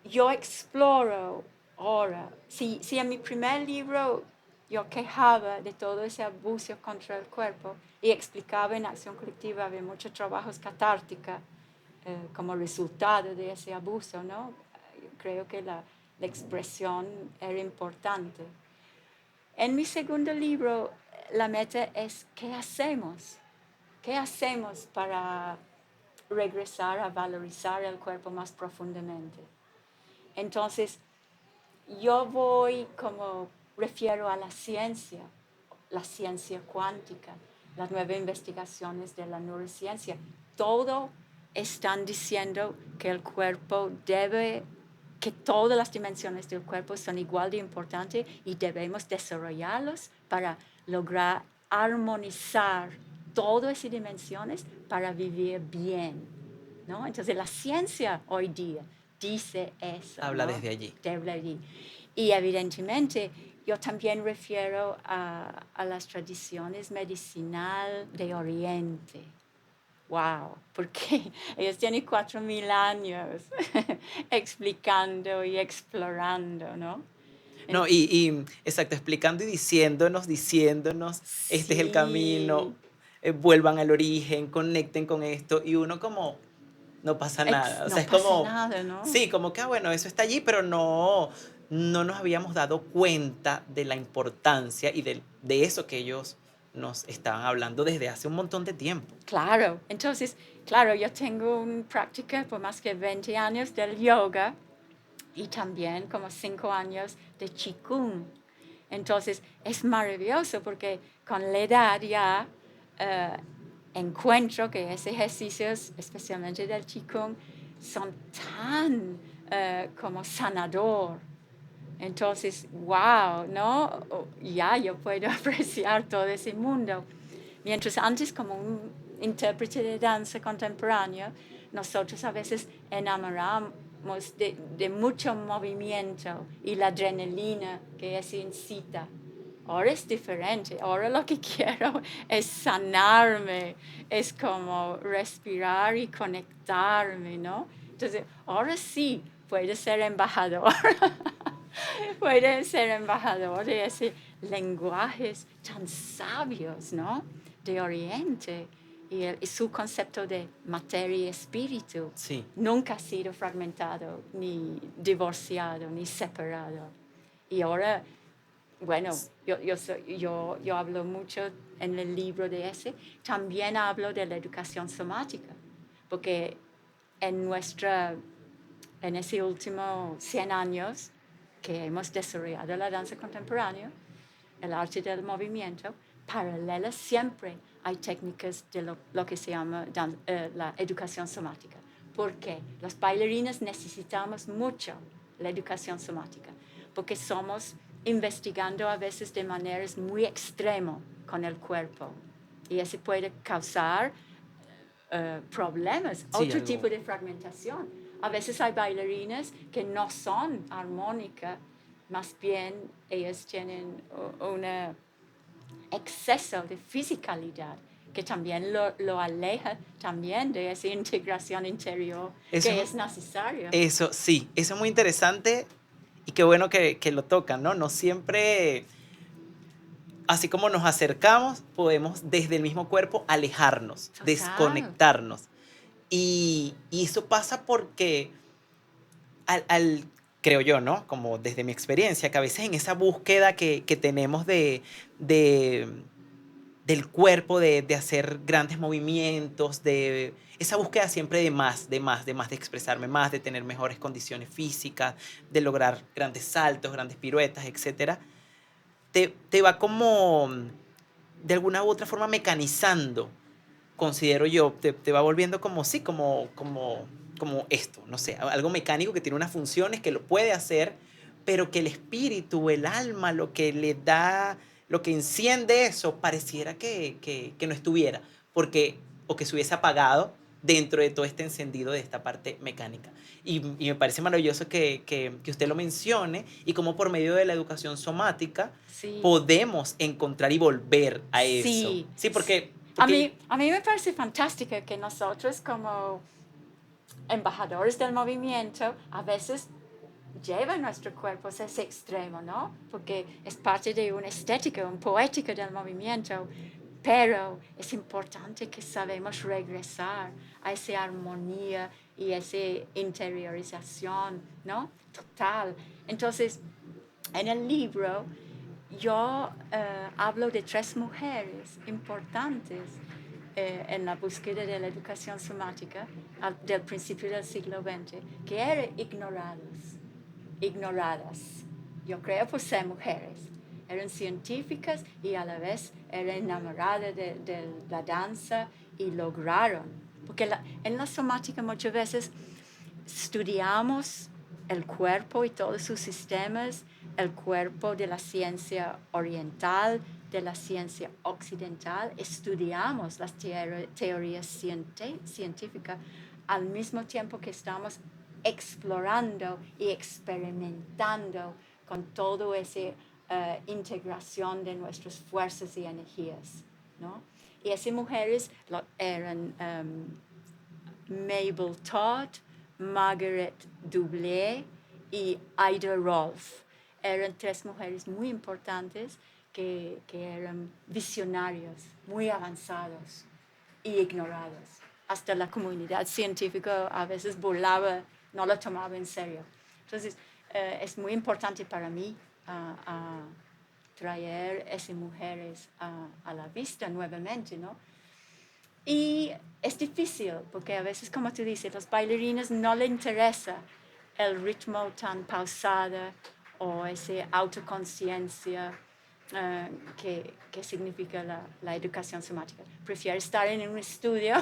yo exploro ahora, si en mi primer libro yo quejaba de todo ese abuso contra el cuerpo y explicaba en Acción Colectiva, había muchos trabajos catárticos como resultado de ese abuso, ¿no? Yo creo que la expresión era importante. En mi segundo libro, la meta es ¿qué hacemos? ¿Qué hacemos para regresar a valorizar el cuerpo más profundamente? Entonces, yo voy como refiero a la ciencia cuántica, las nuevas investigaciones de la neurociencia. Todo están diciendo que el cuerpo que todas las dimensiones del cuerpo son igual de importantes y debemos desarrollarlos para lograr armonizar todas esas dimensiones para vivir bien, ¿no? Entonces la ciencia hoy día dice eso, Habla ¿no? desde allí. Desde allí. Y evidentemente yo también refiero a las tradiciones medicinal de Oriente. Wow, porque ellos tienen 4.000 años explicando y explorando, ¿no? No, exacto, explicando y diciéndonos, este es el camino, Sí, vuelvan al origen, conecten con esto, y uno como, no pasa nada, o sea, no es pasa como, nada, ¿no? sí, como que, bueno, eso está allí, pero no nos habíamos dado cuenta de la importancia y de eso que ellos nos estaban hablando desde hace un montón de tiempo. Claro, entonces, claro, yo tengo una práctica por más que 20 años del yoga y también como 5 años de Qigong. Entonces, es maravilloso porque con la edad ya eh, encuentro que esos ejercicios, especialmente del Qigong, son tan como sanador. Entonces, wow, ¿no? Ya yo puedo apreciar todo ese mundo. Mientras antes, como un intérprete de danza contemporánea, nosotros a veces enamoramos de mucho movimiento y la adrenalina que eso incita. Ahora es diferente, ahora lo que quiero es sanarme, es como respirar y conectarme, ¿no? Entonces, ahora sí puede ser embajador, puede ser embajador de esos lenguajes tan sabios, ¿no? De Oriente y su concepto de materia y espíritu Sí, nunca ha sido fragmentado, ni divorciado, ni separado. Y ahora, bueno, yo hablo mucho en el libro de ese, también hablo de la educación somática, porque en en ese último 100 años que hemos desarrollado la danza contemporánea, el arte del movimiento, paralelas siempre hay técnicas de lo que se llama la educación somática. Porque los bailarines necesitamos mucho la educación somática, porque somos investigando a veces de maneras muy extremas con el cuerpo. Y eso puede causar problemas, sí, otro algo. tipo de fragmentación. A veces hay bailarinas que no son armónicas, más bien ellas tienen un exceso de fisicalidad que también lo aleja también de esa integración interior Eso, que es necesaria. sí, eso es muy interesante y qué bueno que lo tocan, ¿no? No siempre, así como nos acercamos, podemos desde el mismo cuerpo alejarnos, Total. desconectarnos. Y eso pasa porque creo yo, ¿no? Como desde mi experiencia, que a veces en esa búsqueda que tenemos de, del cuerpo, de hacer grandes movimientos, de esa búsqueda siempre de más, de expresarme más, de tener mejores condiciones físicas, de lograr grandes saltos, grandes piruetas, etcétera, te va como de alguna u otra forma mecanizando, considero yo, te va volviendo como, sí, como esto, no sé, algo mecánico que tiene unas funciones, que lo puede hacer, pero que el espíritu, el alma, lo que le da, lo que enciende eso, pareciera que no estuviera, porque, o que se hubiese apagado, dentro de todo este encendido de esta parte mecánica. Y me parece maravilloso que usted lo mencione y cómo por medio de la educación somática Sí, podemos encontrar y volver a eso. sí. Sí, porque, A porque mí me parece fantástico que nosotros como embajadores del movimiento a veces llevan nuestro cuerpo a ese extremo, ¿no? Porque es parte de una estética, una poética del movimiento, pero es importante que sabemos regresar a esa armonía y esa interiorización, ¿no? Total. Entonces, en el libro yo hablo de 3 mujeres importantes en la búsqueda de la educación somática del principio del siglo XX, que eran ignoradas, yo creo por ser mujeres. Eran científicas y a la vez eran enamoradas de la danza y lograron. Porque en la somática muchas veces estudiamos el cuerpo y todos sus sistemas, el cuerpo de la ciencia oriental, de la ciencia occidental, estudiamos las teorías científicas al mismo tiempo que estamos explorando y experimentando con toda esa integración de nuestras fuerzas y energías, ¿no? Y esas mujeres eran Mabel Todd, Margaret Dublé y Ida Rolf. Eran 3 mujeres muy importantes que eran visionarios, muy avanzados y ignorados. Hasta la comunidad científica a veces burlaba, no lo tomaba en serio. Entonces, es muy importante para mí traer esas mujeres a la vista nuevamente, ¿no? Y es difícil, porque a veces, como tú dices, los bailarines no les interesa el ritmo tan pausado o esa autoconciencia que significa la educación somática. Prefiere estar en un estudio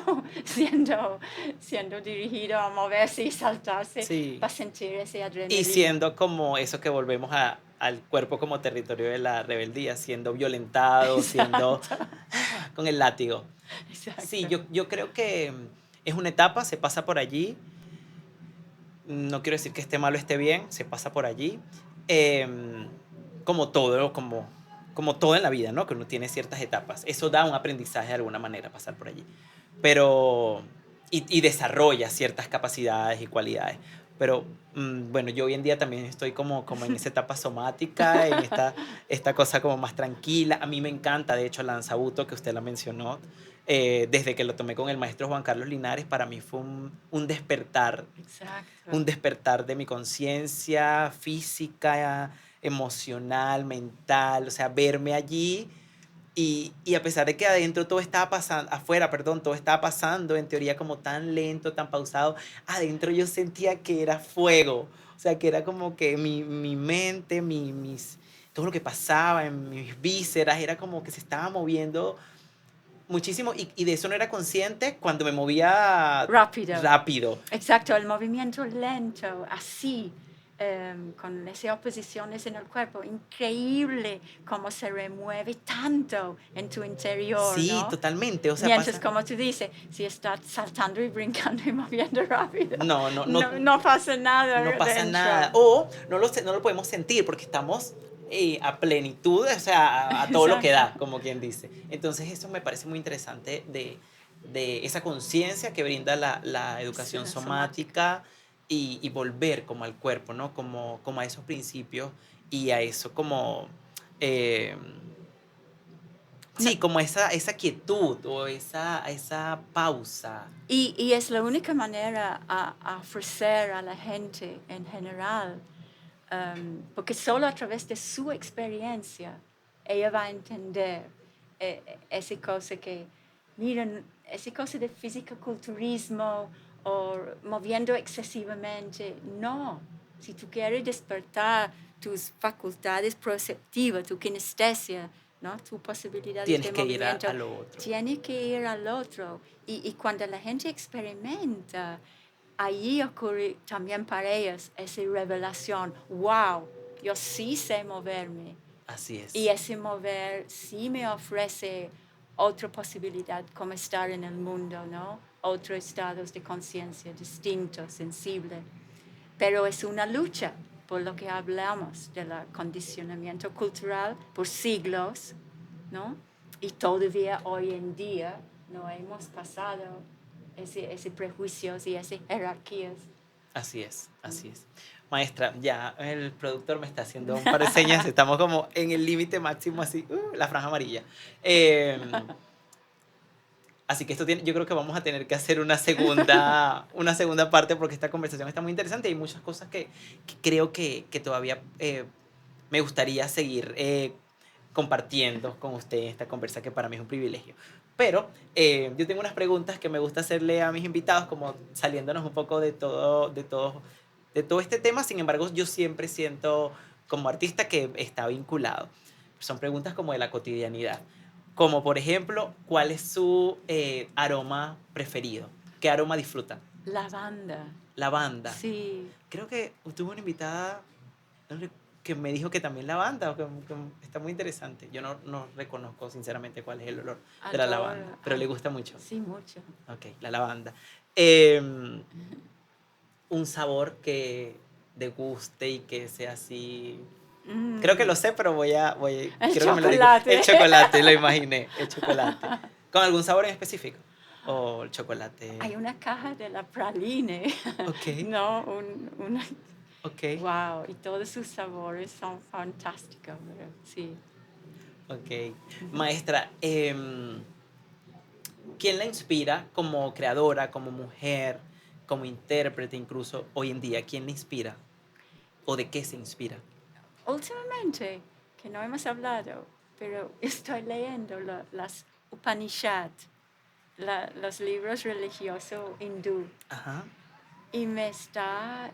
siendo dirigido a moverse y saltarse sí. para sentir ese Y adrenalina. siendo como eso que volvemos al cuerpo como territorio de la rebeldía, siendo violentado, siendo Exacto, con el látigo. Sí, exacto. yo creo que es una etapa, se pasa por allí. No quiero decir que esté mal o esté bien, se pasa por allí. Em, como todo, como todo en la vida, ¿no? Que uno tiene ciertas etapas. Eso da un aprendizaje de alguna manera, pasar por allí. Pero, y desarrolla ciertas capacidades y cualidades. Pero, bueno, yo hoy en día también estoy como en esa etapa somática, en esta cosa como más tranquila. A mí me encanta, de hecho, el lanzabuto que usted la mencionó. Desde que lo tomé con el maestro Juan Carlos Linares, para mí fue Exacto. un despertar de mi conciencia física, emocional, mental, o sea, verme allí y a pesar de que adentro todo estaba pasando, afuera, perdón, todo estaba pasando en teoría como tan lento, tan pausado, adentro yo sentía que era fuego, o sea, que era como que mi mente, todo lo que pasaba en mis vísceras era como que se estaba moviendo muchísimo y de eso no era consciente cuando me movía Rápido. rápido. Exacto, el movimiento lento, así, con esas oposiciones en el cuerpo. Increíble cómo se remueve tanto en tu interior, Sí, ¿no? totalmente, o sea, Mientras, pasa. como tú dices, si estás saltando y brincando y moviendo rápido, No, no, no, no pasa nada no pasa nada. dentro. O no lo podemos sentir porque estamos a plenitud, o sea, a todo lo que Exacto. da, como quien dice. Entonces, eso me parece muy interesante de esa conciencia que brinda la Sí, educación somática. somática y volver como al cuerpo, ¿no? Como a esos principios y a eso como. eh, No, sí, como esa quietud o esa pausa. y es la única manera a ofrecer a la gente en general, porque solo a través de su experiencia ella va a entender esa cosa que, miren, esa cosa de físico-culturismo o moviendo excesivamente. No, si tú quieres despertar tus facultades perceptivas, tu kinestesia, ¿no? Tus posibilidades Tienes de que ir movimiento, a lo otro. tienes que ir al otro. Y cuando la gente experimenta, ahí ocurre también para ellos esa revelación. ¡Wow! Yo sí sé moverme. Así Y es. ese mover sí me ofrece otra posibilidad como estar en el mundo, ¿no? otros estados de conciencia distintos, sensibles. Pero es una lucha, por lo que hablamos del condicionamiento cultural por siglos, ¿no? Y todavía hoy en día no hemos pasado ese prejuicios y esas jerarquías. Así es, así es. Maestra, ya el productor me está haciendo un par de señas, estamos como en el límite máximo, así, la franja amarilla. Eh, Así que esto tiene, yo creo que vamos a tener que hacer una segunda parte porque esta conversación está muy interesante y hay muchas cosas que creo que todavía me gustaría seguir compartiendo con usted esta conversa que para mí es un privilegio. Pero yo tengo unas preguntas que me gusta hacerle a mis invitados, como saliéndonos un poco de todo este tema. Sin embargo, yo siempre siento como artista que está vinculado. Son preguntas como de la cotidianidad. Como por ejemplo, ¿cuál es su aroma preferido? ¿Qué aroma disfruta? Lavanda. Lavanda. Sí. Creo que tuve una invitada que me dijo que también lavanda, que está muy interesante. Yo no reconozco sinceramente cuál es el olor de la lavanda, pero le gusta mucho. Sí, mucho. Ok, la lavanda. Un sabor que deguste y que sea así. Creo que lo sé, pero El quiero que me lo diga. chocolate. El chocolate, lo imaginé, el chocolate. ¿Con algún sabor en específico? ¿O el chocolate? Hay una caja de la praline. Ok. No, una. Ok. Wow, y todos sus sabores son fantásticos, pero sí. Ok. Maestra, ¿quién la inspira como creadora, como mujer, como intérprete incluso hoy en día? ¿Quién la inspira? ¿O de qué se inspira? Últimamente, que no hemos hablado, pero estoy leyendo las Upanishad, los libros religiosos hindú, Ajá. y me está,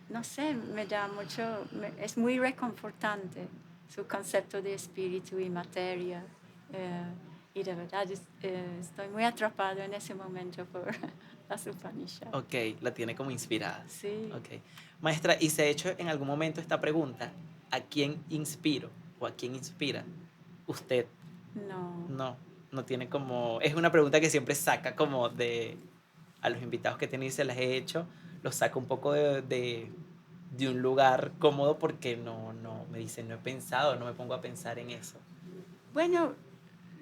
no sé, me da mucho, es muy reconfortante su concepto de espíritu y materia. Y de verdad estoy muy atrapado en ese momento por las Upanishad. Ok, la tiene como inspirada. Sí. Ok. Maestra, ¿y se ha hecho en algún momento esta pregunta? ¿A quién inspiro o a quién inspira? Usted No. no tiene como... Es una pregunta que siempre saca como a los invitados que tienen y se las he hecho, los saca un poco de un lugar cómodo porque me dicen, no he pensado, no me pongo a pensar en eso. Bueno,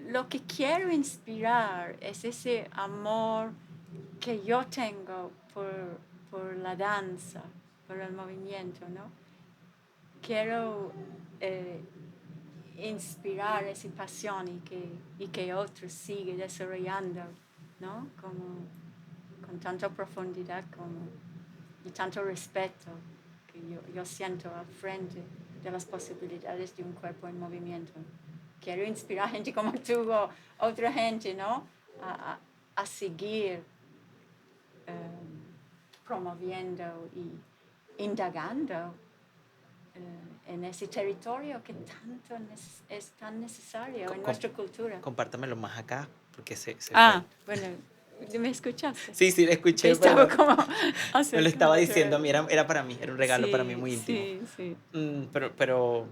lo que quiero inspirar es ese amor que yo tengo por la danza, por el movimiento, ¿no? Quiero inspirar esa pasión y que otros sigan desarrollando, ¿no? Con tanta profundidad y tanto respeto que yo siento al frente de las posibilidades de un cuerpo en movimiento. Quiero inspirar a gente como tú o otra gente, ¿no? A seguir promoviendo y indagando en ese territorio que tanto es tan necesario en nuestra cultura. Compártamelo más acá, porque se Ah, fue. bueno, ¿me escuchaste? Sí, le escuché, Estaba pero como me lo estaba acercando. diciendo a mí, era para mí, era un regalo para mí Sí, muy íntimo. sí. Pero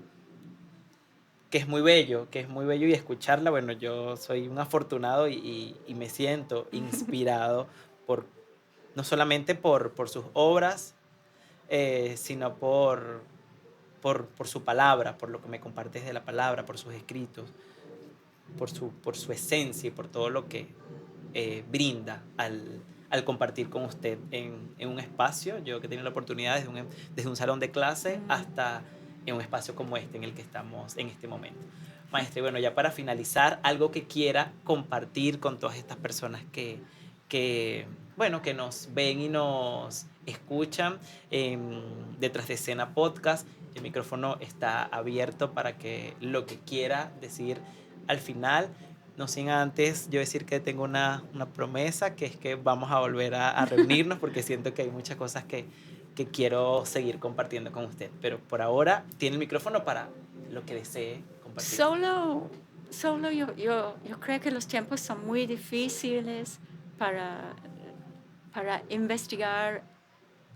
que es muy bello, y escucharla, bueno, yo soy un afortunado y me siento inspirado por, no solamente por sus obras, sino por su palabra, por lo que me compartes de la palabra, por sus escritos, por su esencia y por todo lo que brinda al compartir con usted en un espacio. Yo que he tenido la oportunidad desde un salón de clase hasta en un espacio como este en el que estamos en este momento. Maestra, y bueno, ya para finalizar, algo que quiera compartir con todas estas personas que nos ven y nos escuchan en Detrás de Escena Podcast. El micrófono está abierto para que lo que quiera decir al final. No sin antes yo decir que tengo una promesa, que es que vamos a volver a reunirnos porque siento que hay muchas cosas que quiero seguir compartiendo con usted. Pero por ahora tiene el micrófono para lo que desee compartir. Solo yo creo que los tiempos son muy difíciles para investigar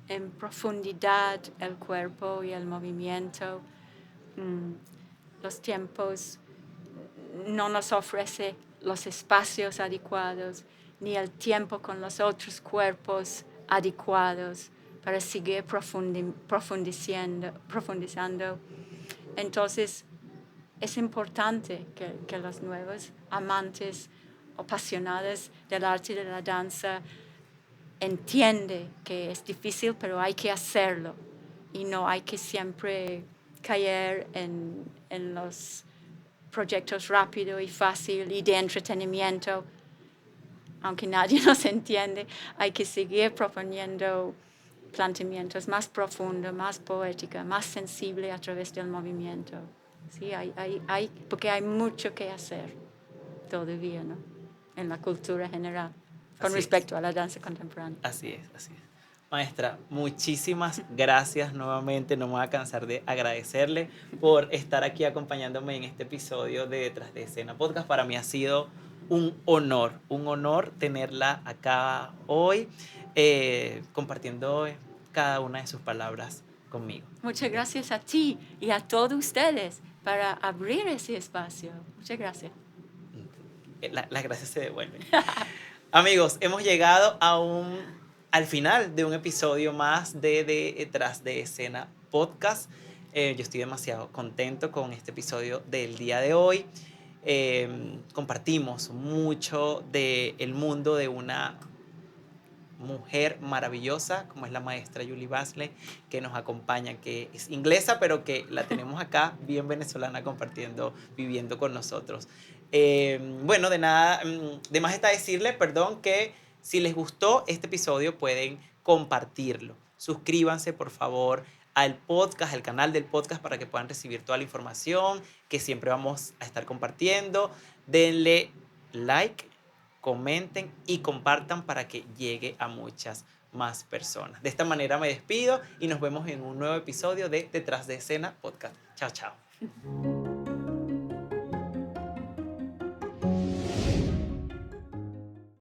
en profundidad el cuerpo y el movimiento. Los tiempos no nos ofrecen los espacios adecuados ni el tiempo con los otros cuerpos adecuados para seguir profundizando. Entonces, es importante que los nuevos amantes apasionados del arte y de la danza entiendan que es difícil, pero hay que hacerlo. Y no hay que siempre caer en los proyectos rápidos y fáciles y de entretenimiento. Aunque nadie nos entiende, hay que seguir proponiendo planteamientos más profundos, más poéticos, más sensibles a través del movimiento. Sí, porque hay mucho que hacer todavía, ¿no? En la cultura general, con respecto a la danza contemporánea. Así es, así es. Maestra, muchísimas gracias nuevamente. No me voy a cansar de agradecerle por estar aquí acompañándome en este episodio de Detrás de Escena Podcast. Para mí ha sido un honor tenerla acá hoy, compartiendo cada una de sus palabras conmigo. Muchas gracias a ti y a todos ustedes para abrir ese espacio. Muchas gracias. Las gracias se devuelven. Amigos, hemos llegado al final de un episodio más de Detrás de Escena Podcast. Yo estoy demasiado contento con este episodio del día de hoy. Compartimos mucho del mundo de una mujer maravillosa como es la maestra Julie Basley, que nos acompaña, que es inglesa, pero que la tenemos acá, bien venezolana, compartiendo, viviendo con nosotros. Bueno, de más está decirle, perdón, que si les gustó este episodio pueden compartirlo. Suscríbanse, por favor, al podcast, al canal del podcast, para que puedan recibir toda la información que siempre vamos a estar compartiendo. Denle like, comenten y compartan para que llegue a muchas más personas. De esta manera me despido y nos vemos en un nuevo episodio de Detrás de Escena Podcast. Chao, chao.